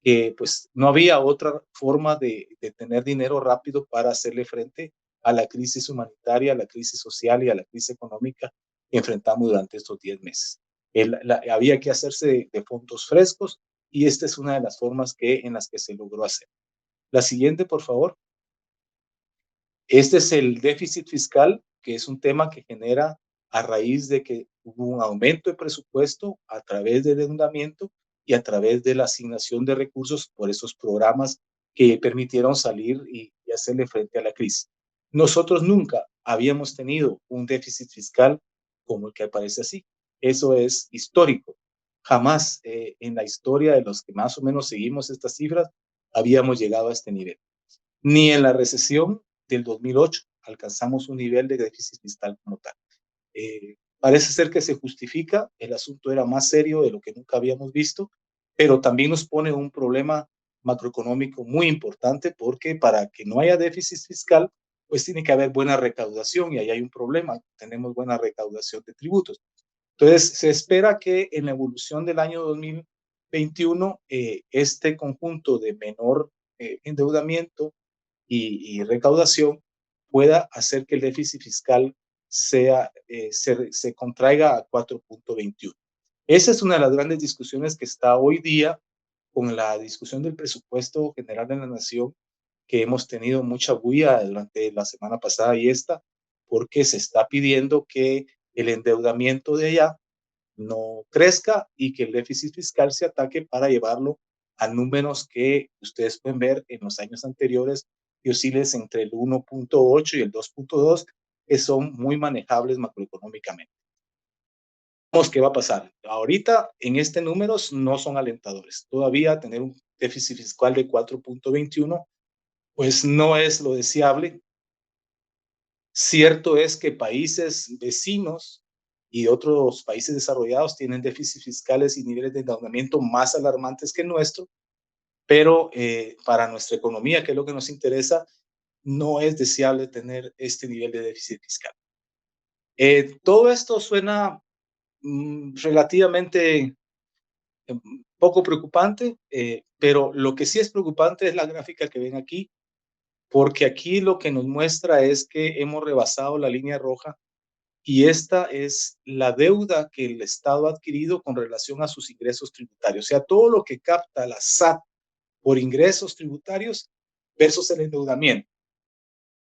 que pues no había otra forma de tener dinero rápido para hacerle frente a la crisis humanitaria, a la crisis social y a la crisis económica que enfrentamos durante estos 10 meses. Había que hacerse de fondos frescos y esta es una de las formas en las que se logró hacer. La siguiente, por favor. Este es el déficit fiscal, que es un tema que genera a raíz de que hubo un aumento de presupuesto a través del endeudamiento y a través de la asignación de recursos por esos programas que permitieron salir y hacerle frente a la crisis. Nosotros nunca habíamos tenido un déficit fiscal como el que aparece así. Eso es histórico. Jamás en la historia de los que más o menos seguimos estas cifras habíamos llegado a este nivel. Ni en la recesión del 2008 alcanzamos un nivel de déficit fiscal como tal. Parece ser que se justifica, el asunto era más serio de lo que nunca habíamos visto, pero también nos pone un problema macroeconómico muy importante porque para que no haya déficit fiscal, pues tiene que haber buena recaudación y ahí hay un problema, tenemos buena recaudación de tributos. Entonces, se espera que en la evolución del año 2021, este conjunto de menor endeudamiento y recaudación pueda hacer que el déficit fiscal se contraiga a 4.21. Esa es una de las grandes discusiones que está hoy día con la discusión del presupuesto general de la nación, que hemos tenido mucha bulla durante la semana pasada y esta, porque se está pidiendo que el endeudamiento de allá no crezca y que el déficit fiscal se ataque para llevarlo a números que ustedes pueden ver en los años anteriores, que oscilan entre el 1.8 y el 2.2, que son muy manejables macroeconómicamente. Vamos, ¿qué va a pasar? Ahorita, en este números no son alentadores. Todavía tener un déficit fiscal de 4.21, pues no es lo deseable. Cierto es que países vecinos y otros países desarrollados tienen déficits fiscales y niveles de endeudamiento más alarmantes que el nuestro, pero para nuestra economía, que es lo que nos interesa, no es deseable tener este nivel de déficit fiscal. Todo esto suena relativamente poco preocupante, pero lo que sí es preocupante es la gráfica que ven aquí, porque aquí lo que nos muestra es que hemos rebasado la línea roja y esta es la deuda que el Estado ha adquirido con relación a sus ingresos tributarios. O sea, todo lo que capta la SAT por ingresos tributarios versus el endeudamiento.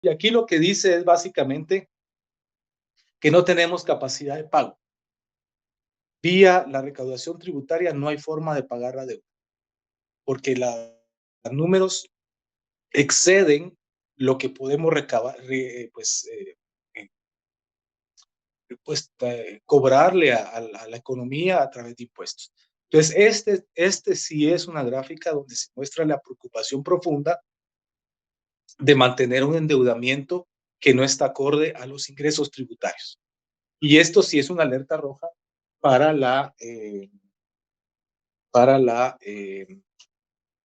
Y aquí lo que dice es básicamente que no tenemos capacidad de pago. Vía la recaudación tributaria no hay forma de pagar la deuda, porque los números exceden lo que podemos recabar, cobrarle a la economía a través de impuestos. Entonces, este sí es una gráfica donde se muestra la preocupación profunda de mantener un endeudamiento que no está acorde a los ingresos tributarios. Y esto sí es una alerta roja para la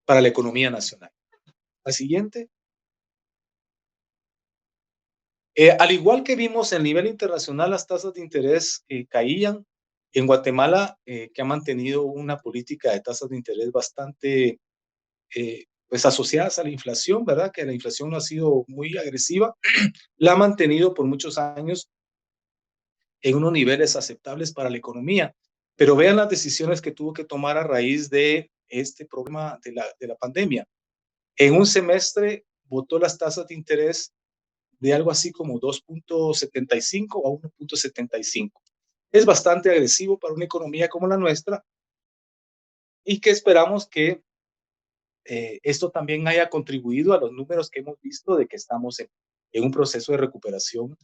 economía nacional. La siguiente. Al igual que vimos en nivel internacional, las tasas de interés caían. En Guatemala, que ha mantenido una política de tasas de interés bastante pues asociadas a la inflación, ¿verdad? Que la inflación no ha sido muy agresiva, la ha mantenido por muchos años en unos niveles aceptables para la economía. Pero vean las decisiones que tuvo que tomar a raíz de este problema de la pandemia. En un semestre botó las tasas de interés de algo así como 2.75 a 1.75. Es bastante agresivo para una economía como la nuestra y que esperamos que esto también haya contribuido a los números que hemos visto de que estamos en un proceso de recuperación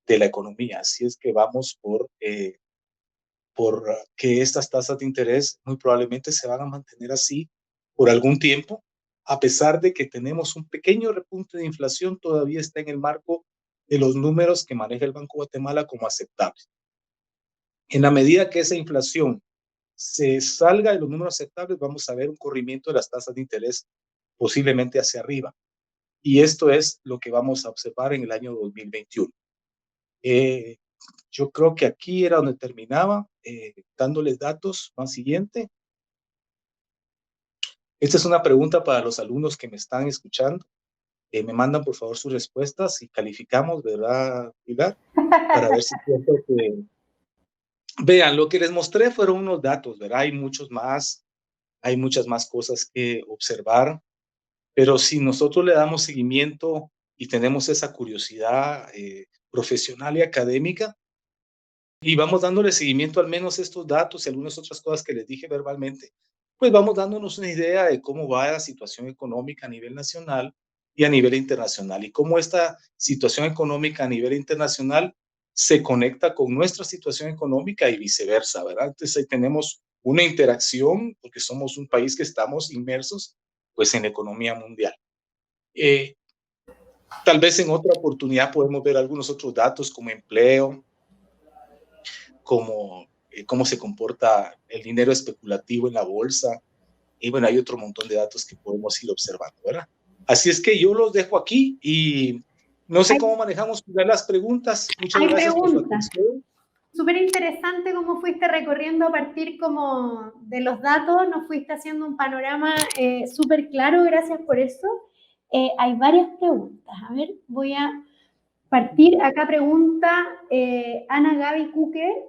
de la economía. Así es que vamos por que estas tasas de interés muy probablemente se van a mantener así por algún tiempo, a pesar de que tenemos un pequeño repunte de inflación, todavía está en el marco de los números que maneja el Banco de Guatemala como aceptables. En la medida que esa inflación se salga de los números aceptables, vamos a ver un corrimiento de las tasas de interés posiblemente hacia arriba. Y esto es lo que vamos a observar en el año 2021. Yo creo que aquí era donde terminaba, dándoles datos. Más siguiente. Esta es una pregunta para los alumnos que me están escuchando. Me mandan por favor sus respuestas y calificamos, ¿verdad, Pilar? Para ver si pienso que... Vean, lo que les mostré fueron unos datos, ¿verdad? Hay muchas más cosas que observar, pero si nosotros le damos seguimiento y tenemos esa curiosidad profesional y académica, y vamos dándole seguimiento al menos a estos datos y algunas otras cosas que les dije verbalmente, pues vamos dándonos una idea de cómo va la situación económica a nivel nacional y a nivel internacional, y cómo esta situación económica a nivel internacional se conecta con nuestra situación económica y viceversa, ¿verdad? Entonces ahí tenemos una interacción, porque somos un país que estamos inmersos pues en la economía mundial. Tal vez en otra oportunidad podemos ver algunos otros datos como empleo, como cómo se comporta el dinero especulativo en la bolsa, y bueno, hay otro montón de datos que podemos ir observando, ¿verdad? Así es que yo los dejo aquí y no sé cómo manejamos las preguntas. Muchas gracias por su atención. Súper interesante cómo fuiste recorriendo a partir como de los datos, nos fuiste haciendo un panorama súper claro, gracias por eso. Hay varias preguntas, a ver, voy a partir. Acá pregunta Ana Gaby Cuque,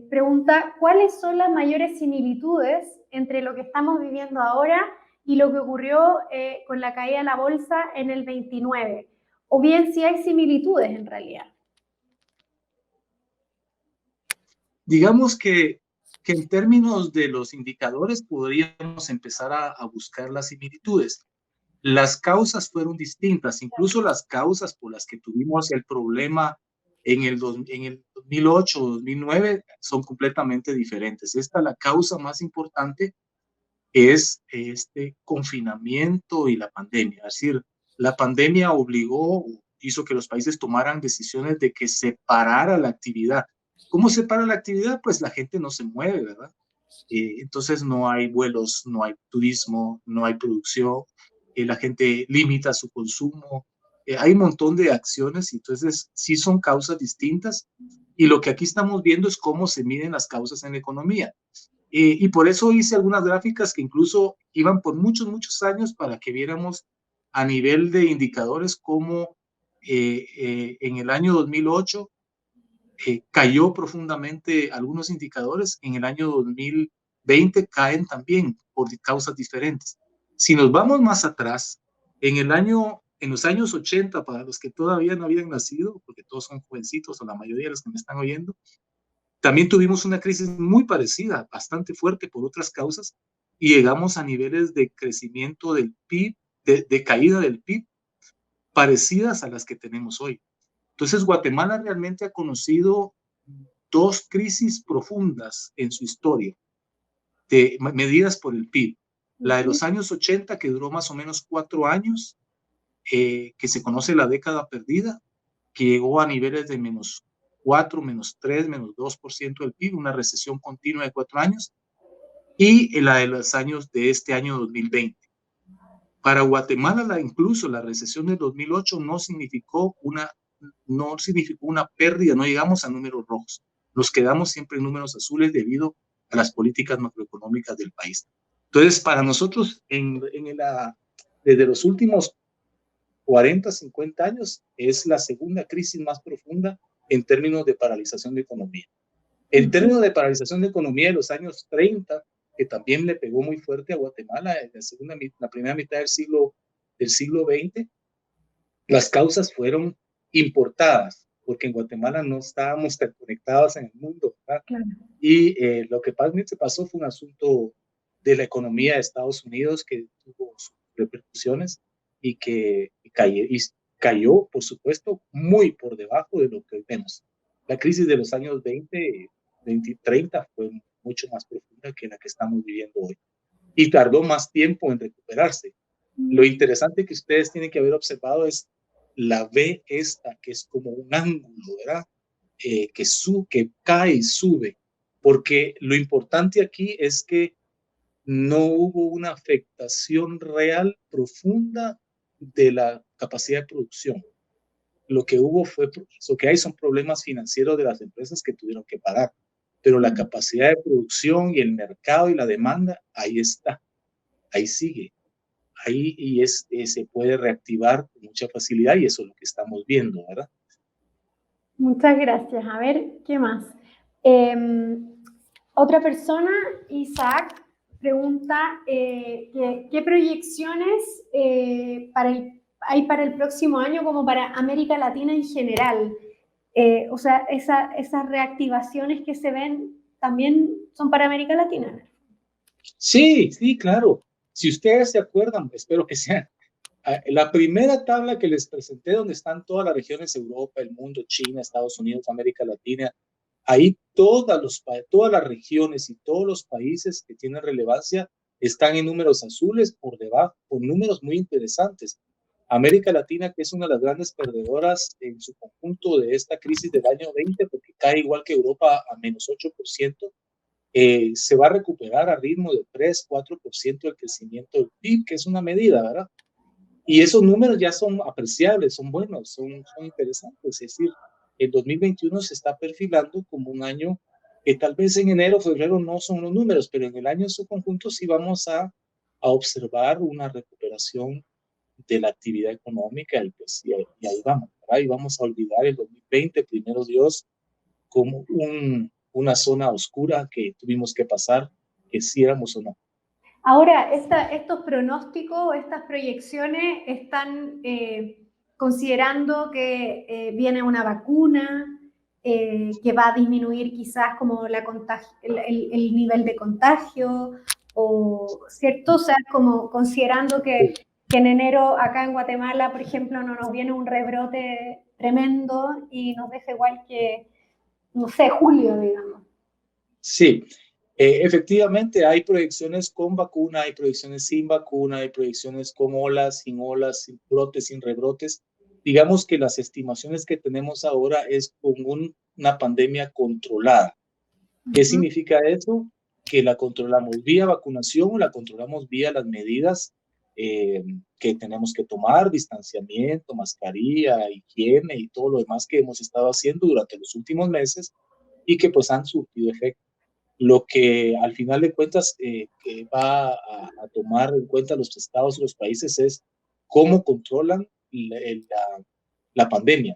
pregunta, ¿cuáles son las mayores similitudes entre lo que estamos viviendo ahora y lo que ocurrió con la caída de la bolsa en el 29? O bien si hay similitudes en realidad. Digamos que que en términos de los indicadores podríamos empezar a buscar las similitudes. Las causas fueron distintas, incluso las causas por las que tuvimos el problema en el 2008 o 2009 son completamente diferentes. La causa más importante es este confinamiento y la pandemia. Es decir, la pandemia hizo que los países tomaran decisiones de que se parara la actividad. ¿Cómo se para la actividad? Pues la gente no se mueve, ¿verdad? Entonces no hay vuelos, no hay turismo, no hay producción, la gente limita su consumo, hay un montón de acciones, entonces sí son causas distintas, y lo que aquí estamos viendo es cómo se miden las causas en la economía. Y por eso hice algunas gráficas que incluso iban por muchos años para que viéramos a nivel de indicadores cómo en el año 2008 cayó profundamente algunos indicadores, en el año 2020 caen también por causas diferentes. Si nos vamos más atrás, en los años 80, para los que todavía no habían nacido, porque todos son jovencitos o la mayoría de los que me están oyendo, también tuvimos una crisis muy parecida, bastante fuerte por otras causas, y llegamos a niveles de crecimiento del PIB, de caída del PIB, parecidas a las que tenemos hoy. Entonces, Guatemala realmente ha conocido dos crisis profundas en su historia, medidas por el PIB. La de los años 80, que duró más o menos 4 años, que se conoce la década perdida, que llegó a niveles de -4, -3, -2% del PIB, una recesión continua de 4 años, y la de los años de este año 2020. Para Guatemala, incluso la recesión del 2008 no significó una pérdida, no llegamos a números rojos, nos quedamos siempre en números azules debido a las políticas macroeconómicas del país. Entonces, para nosotros, desde los últimos 40, 50 años, es la segunda crisis más profunda en términos de paralización de economía. En términos de paralización de economía de los años 30, que también le pegó muy fuerte a Guatemala en la primera mitad del siglo XX, las causas fueron importadas, porque en Guatemala no estábamos tan conectados en el mundo, ¿verdad? Claro. Y lo que pasó fue un asunto de la economía de Estados Unidos que tuvo sus repercusiones y que cayó, por supuesto, muy por debajo de lo que vemos. La crisis de los años 20, 30 fue mucho más profunda que la que estamos viviendo hoy y tardó más tiempo en recuperarse. Lo interesante que ustedes tienen que haber observado es la V esta, que es como un ángulo, ¿verdad? Que cae y sube, porque lo importante aquí es que no hubo una afectación real profunda de la capacidad de producción. Lo que hay son problemas financieros de las empresas que tuvieron que pagar, pero la capacidad de producción y el mercado y la demanda, ahí está, ahí sigue. Ahí se puede reactivar con mucha facilidad y eso es lo que estamos viendo, ¿verdad? Muchas gracias. A ver, ¿qué más? Otra persona, Isaac, pregunta ¿qué proyecciones hay para el próximo año como para América Latina en general? O sea, esas reactivaciones que se ven también son para América Latina. Sí, claro. Si ustedes se acuerdan, espero que sean, la primera tabla que les presenté donde están todas las regiones, Europa, el mundo, China, Estados Unidos, América Latina, ahí todas las regiones y todos los países que tienen relevancia están en números azules por debajo, por números muy interesantes. América Latina, que es una de las grandes perdedoras en su conjunto de esta crisis del año 20, porque cae igual que Europa a -8%, se va a recuperar a ritmo de 3-4% del crecimiento del PIB, que es una medida, ¿verdad? Y esos números ya son apreciables, son buenos, son interesantes. Es decir, el 2021 se está perfilando como un año que tal vez en enero, febrero no son los números, pero en el año en su conjunto sí vamos a observar una recuperación de la actividad económica y ahí vamos, ¿verdad? Y vamos a olvidar el 2020, primero Dios, como una zona oscura que tuvimos que pasar, quisiéramos o no. Ahora, estos pronósticos, estas proyecciones están considerando que viene una vacuna, que va a disminuir quizás como el nivel de contagio, o, ¿cierto? O sea, como considerando que en enero acá en Guatemala, por ejemplo, no nos viene un rebrote tremendo y nos deja igual que, no sé, julio, digamos. Sí, efectivamente hay proyecciones con vacuna, hay proyecciones sin vacuna, hay proyecciones con olas, sin brotes, sin rebrotes. Digamos que las estimaciones que tenemos ahora es con una pandemia controlada. ¿Qué significa eso? Que la controlamos vía vacunación o la controlamos vía las medidas que tenemos que tomar, distanciamiento, mascarilla, higiene y todo lo demás que hemos estado haciendo durante los últimos meses y que pues han surtido efecto. Lo que al final de cuentas que va a tomar en cuenta los estados y los países es cómo controlan la pandemia.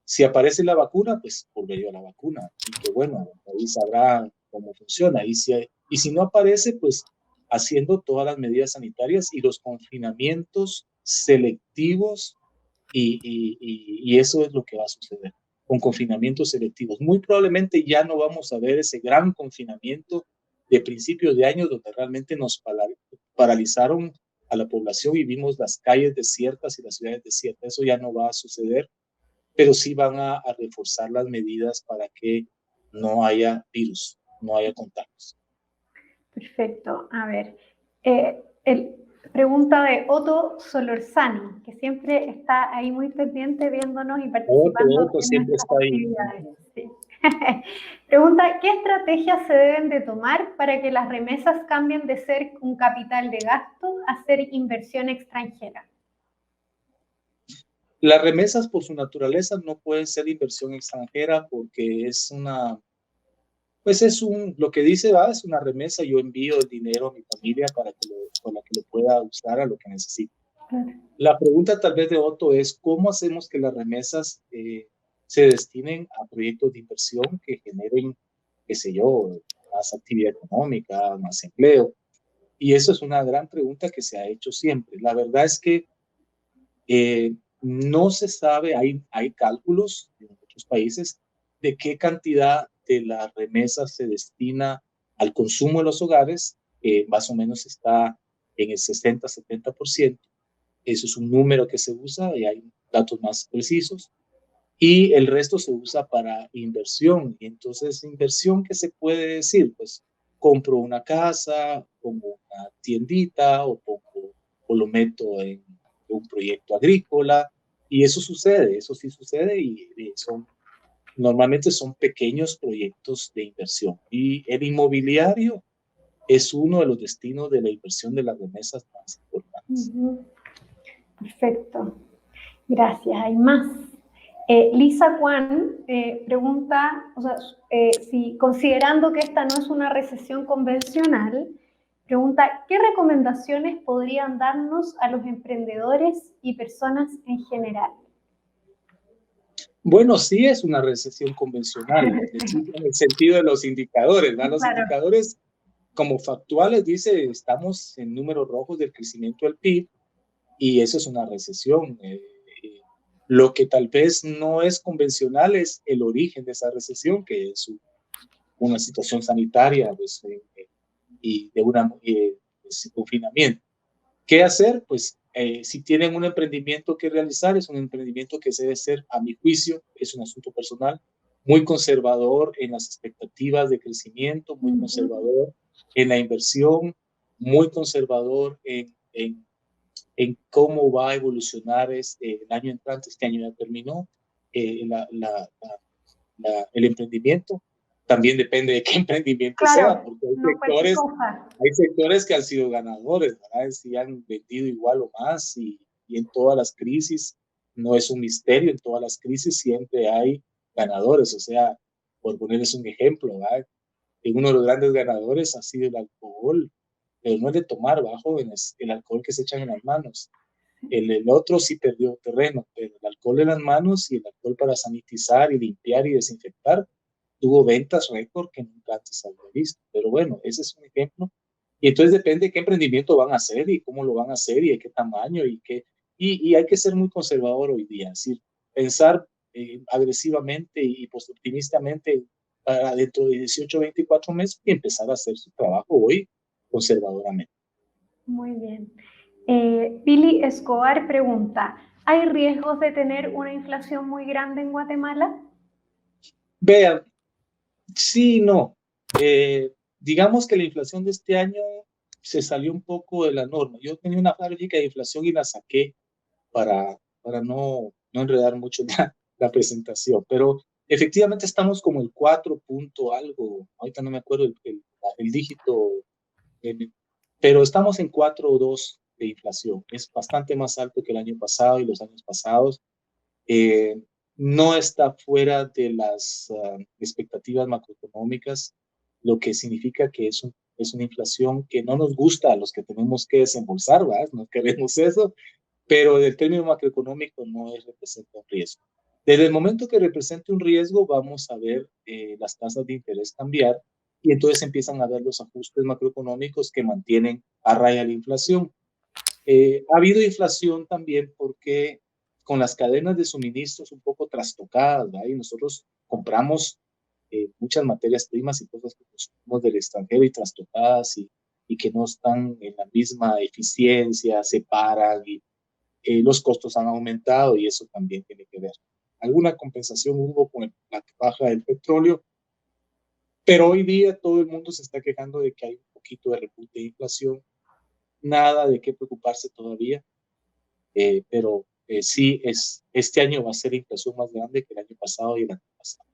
Si aparece la vacuna, pues por medio a la vacuna. Y que bueno, ahí sabrá cómo funciona. Y si no aparece, pues haciendo todas las medidas sanitarias y los confinamientos selectivos y eso es lo que va a suceder con confinamientos selectivos. Muy probablemente ya no vamos a ver ese gran confinamiento de principios de año donde realmente nos paralizaron a la población y vimos las calles desiertas y las ciudades desiertas. Eso ya no va a suceder, pero sí van a reforzar las medidas para que no haya virus, no haya contagios. Perfecto. A ver, pregunta de Otto Solorzani, que siempre está ahí muy pendiente viéndonos y participando Otto siempre está ahí. Sí. Pregunta, ¿qué estrategias se deben de tomar para que las remesas cambien de ser un capital de gasto a ser inversión extranjera? Las remesas por su naturaleza no pueden ser inversión extranjera porque es lo que dice es una remesa, yo envío el dinero a mi familia para que lo pueda usar a lo que necesite. La pregunta tal vez de Otto es ¿cómo hacemos que las remesas se destinen a proyectos de inversión que generen, qué sé yo, más actividad económica, más empleo? Y eso es una gran pregunta que se ha hecho siempre. La verdad es que no se sabe, hay cálculos en muchos países de qué cantidad de las remesas se destina al consumo de los hogares, más o menos está en el 60-70%. Eso es un número que se usa y hay datos más precisos. Y el resto se usa para inversión. Y entonces, inversión, ¿qué se puede decir? Pues compro una casa, pongo una tiendita o lo meto en un proyecto agrícola. Y eso sucede, eso sí sucede y normalmente son pequeños proyectos de inversión. Y el inmobiliario es uno de los destinos de la inversión de las remesas más importantes. Perfecto. Gracias. Hay más. Lisa Juan pregunta, o sea, si considerando que esta no es una recesión convencional, pregunta, ¿qué recomendaciones podrían darnos a los emprendedores y personas en general? Bueno, sí es una recesión convencional, en el sentido de los indicadores, ¿no? Los indicadores como factuales dice, estamos en números rojos del crecimiento del PIB y eso es una recesión. Lo que tal vez no es convencional es el origen de esa recesión, que es una situación sanitaria pues, y de confinamiento. ¿Qué hacer? Pues si tienen un emprendimiento que realizar, es un emprendimiento que debe ser, a mi juicio, es un asunto personal, muy conservador en las expectativas de crecimiento, muy conservador en la inversión, muy conservador en cómo va a evolucionar el año entrante. Este año ya terminó el emprendimiento. También depende de qué emprendimiento sea, porque hay sectores que han sido ganadores, ¿verdad? Sí han vendido igual o más y en todas las crisis, no es un misterio, en todas las crisis siempre hay ganadores. O sea, por ponerles un ejemplo, ¿verdad? Uno de los grandes ganadores ha sido el alcohol, pero no es de tomar, jóvenes, el alcohol que se echan en las manos. El otro sí perdió terreno, pero el alcohol en las manos y el alcohol para sanitizar y limpiar y desinfectar tuvo ventas récord que nunca antes había visto. Pero bueno, ese es un ejemplo. Y entonces depende de qué emprendimiento van a hacer y cómo lo van a hacer y de qué tamaño y hay que ser muy conservador hoy día. Es decir, pensar agresivamente y pues, optimistamente para dentro de 18 24 meses y empezar a hacer su trabajo hoy conservadoramente. Muy bien. Billy Escobar pregunta, ¿hay riesgos de tener una inflación muy grande en Guatemala? Vean, sí y no. Digamos que la inflación de este año se salió un poco de la norma. Yo tenía una fábrica de inflación y la saqué para no enredar mucho la presentación, pero efectivamente estamos como el 4 punto algo, ahorita no me acuerdo el dígito, pero estamos en 4.2 de inflación. Es bastante más alto que el año pasado y los años pasados. No está fuera de las expectativas macroeconómicas, lo que significa que es una inflación que no nos gusta a los que tenemos que desembolsar, ¿verdad? No queremos eso, pero del término macroeconómico no representa un riesgo. Desde el momento que represente un riesgo, vamos a ver las tasas de interés cambiar y entonces empiezan a ver los ajustes macroeconómicos que mantienen a raya la inflación. Ha habido inflación también porque con las cadenas de suministros un poco trastocadas, ¿verdad? Y nosotros compramos muchas materias primas y cosas que consumimos del extranjero y trastocadas y que no están en la misma eficiencia, se paran y los costos han aumentado y eso también tiene que ver. Alguna compensación hubo con la baja del petróleo, pero hoy día todo el mundo se está quejando de que hay un poquito de repunte de inflación. Nada de qué preocuparse todavía, pero sí, este año va a ser la inflación más grande que el año pasado y el año pasado.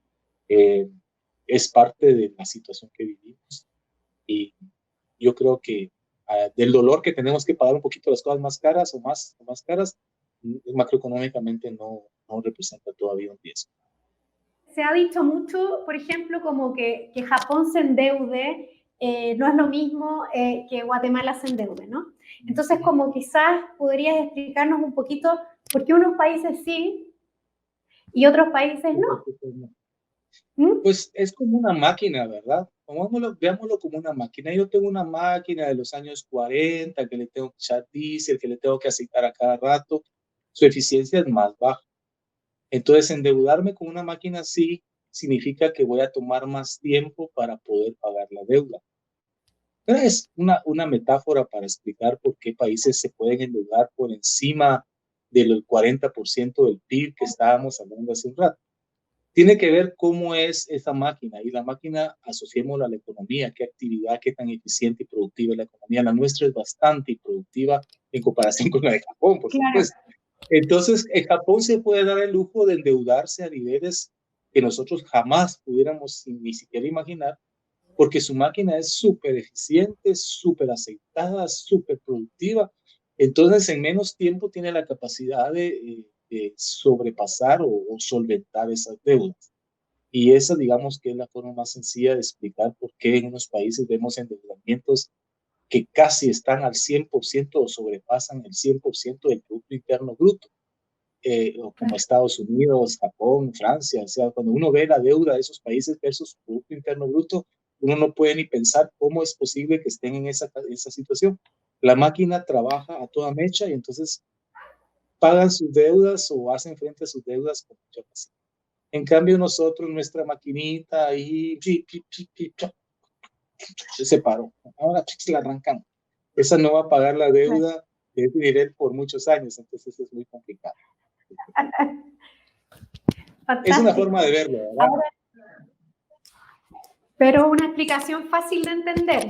Es parte de la situación que vivimos y yo creo que del dolor que tenemos que pagar un poquito las cosas más caras o más caras, macroeconómicamente no representa todavía un riesgo. Se ha dicho mucho, por ejemplo, como que Japón se endeude, no es lo mismo que Guatemala se endeude, ¿no? Entonces, como quizás podrías explicarnos un poquito por qué unos países sí y otros países no. Pues es como una máquina, ¿verdad? Veámoslo como una máquina. Yo tengo una máquina de los años 40 que le tengo que echar diésel, que le tengo que aceitar a cada rato. Su eficiencia es más baja. Entonces, endeudarme con una máquina así significa que voy a tomar más tiempo para poder pagar la deuda. Pero es una metáfora para explicar por qué países se pueden endeudar por encima del 40% del PIB que estábamos hablando hace un rato. Tiene que ver cómo es esa máquina, y la máquina asociémosla a la economía, qué actividad, qué tan eficiente y productiva es la economía. La nuestra es bastante productiva en comparación con la de Japón, por supuesto. Entonces, en Japón se puede dar el lujo de endeudarse a niveles que nosotros jamás pudiéramos ni siquiera imaginar, porque su máquina es súper eficiente, súper aceitada, súper productiva. Entonces, en menos tiempo tiene la capacidad de sobrepasar o solventar esas deudas. Y esa, digamos, que es la forma más sencilla de explicar por qué en unos países vemos endeudamientos que casi están al 100% o sobrepasan el 100% del Producto Interno Bruto, como Estados Unidos, Japón, Francia. O sea, cuando uno ve la deuda de esos países versus su Producto Interno Bruto, uno no puede ni pensar cómo es posible que estén en esa situación. La máquina trabaja a toda mecha y entonces pagan sus deudas o hacen frente a sus deudas con mucha facilidad. En cambio, nosotros, nuestra maquinita ahí, se paró. Ahora la arrancamos. Esa no va a pagar la deuda de ese nivel por muchos años, entonces es muy complicado. Es una forma de verlo, ¿verdad? Ahora, pero una explicación fácil de entender.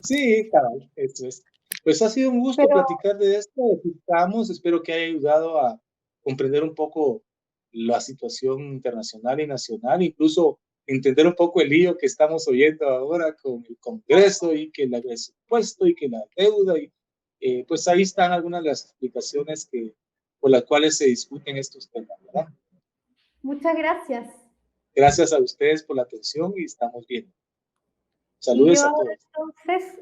Sí, cabal, eso es. Pues ha sido un gusto platicar de esto. Espero que haya ayudado a comprender un poco la situación internacional y nacional, incluso entender un poco el lío que estamos oyendo ahora con el Congreso y que el presupuesto y que la deuda. Y, pues ahí están algunas de las explicaciones por las cuales se discuten estos temas, ¿verdad? Muchas gracias. Gracias a ustedes por la atención y estamos bien. Saludos a todos. Entonces,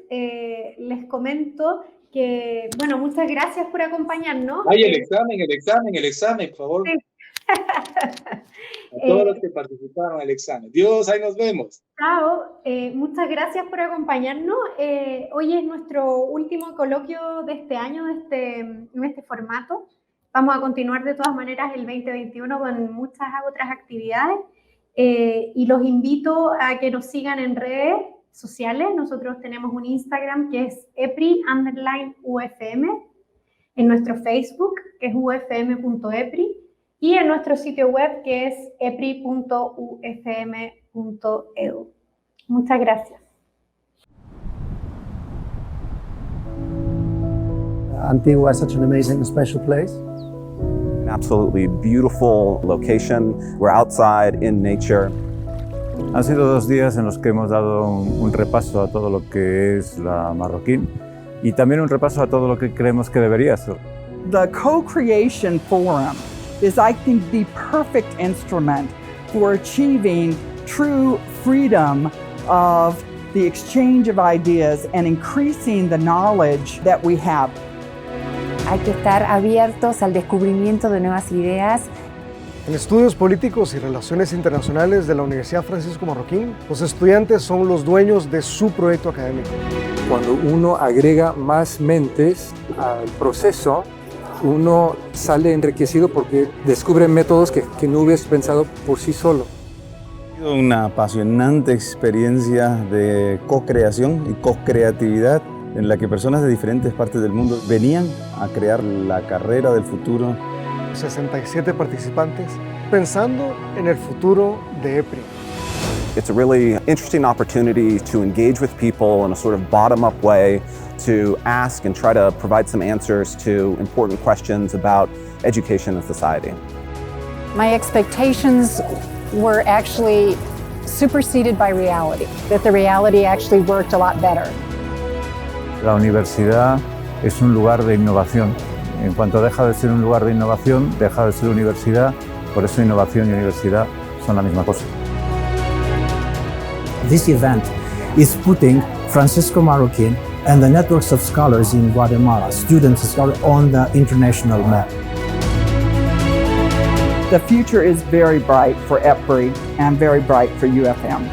les comento que, bueno, muchas gracias por acompañarnos. Ay, el examen, por favor. Sí. A todos los que participaron en el examen. Dios, ahí nos vemos. Chao, muchas gracias por acompañarnos. Hoy es nuestro último coloquio de este año, en este formato. Vamos a continuar de todas maneras el 2021 con muchas otras actividades y los invito a que nos sigan en redes sociales. Nosotros tenemos un Instagram que es EPRI_UFM, en nuestro Facebook que es ufm.epri y en nuestro sitio web que es epri.ufm.edu. Muchas gracias. Antigua is such an amazing, special place. An absolutely beautiful location. We're outside in nature. Han sido 2 días en los que hemos dado un repaso a todo lo que es la Marroquín y también un repaso a todo lo que creemos que debería ser. The Co-Creation Forum is, I think, the perfect instrument for achieving true freedom of the exchange of ideas and increasing the knowledge that we have. Hay que estar abiertos al descubrimiento de nuevas ideas. En Estudios Políticos y Relaciones Internacionales de la Universidad Francisco Marroquín, los estudiantes son los dueños de su proyecto académico. Cuando uno agrega más mentes al proceso, uno sale enriquecido porque descubre métodos que no hubieras pensado por sí solo. Ha sido una apasionante experiencia de co-creación y co-creatividad en la que personas de diferentes partes del mundo venían a crear la carrera del futuro. 67 participantes pensando en el futuro de EPRI. It's a really interesting opportunity to engage with people in a sort of bottom-up way, to ask and try to provide some answers to important questions about education and society. My expectations were actually superseded by reality, that the reality actually worked a lot better. La universidad es un lugar de innovación. En cuanto deja de ser un lugar de innovación, deja de ser universidad. Por eso innovación y universidad son la misma cosa. This event is putting Francisco Marroquín and the networks of scholars in Guatemala, students and scholars, on the international map. The future is very bright for EPRI and very bright for UFM.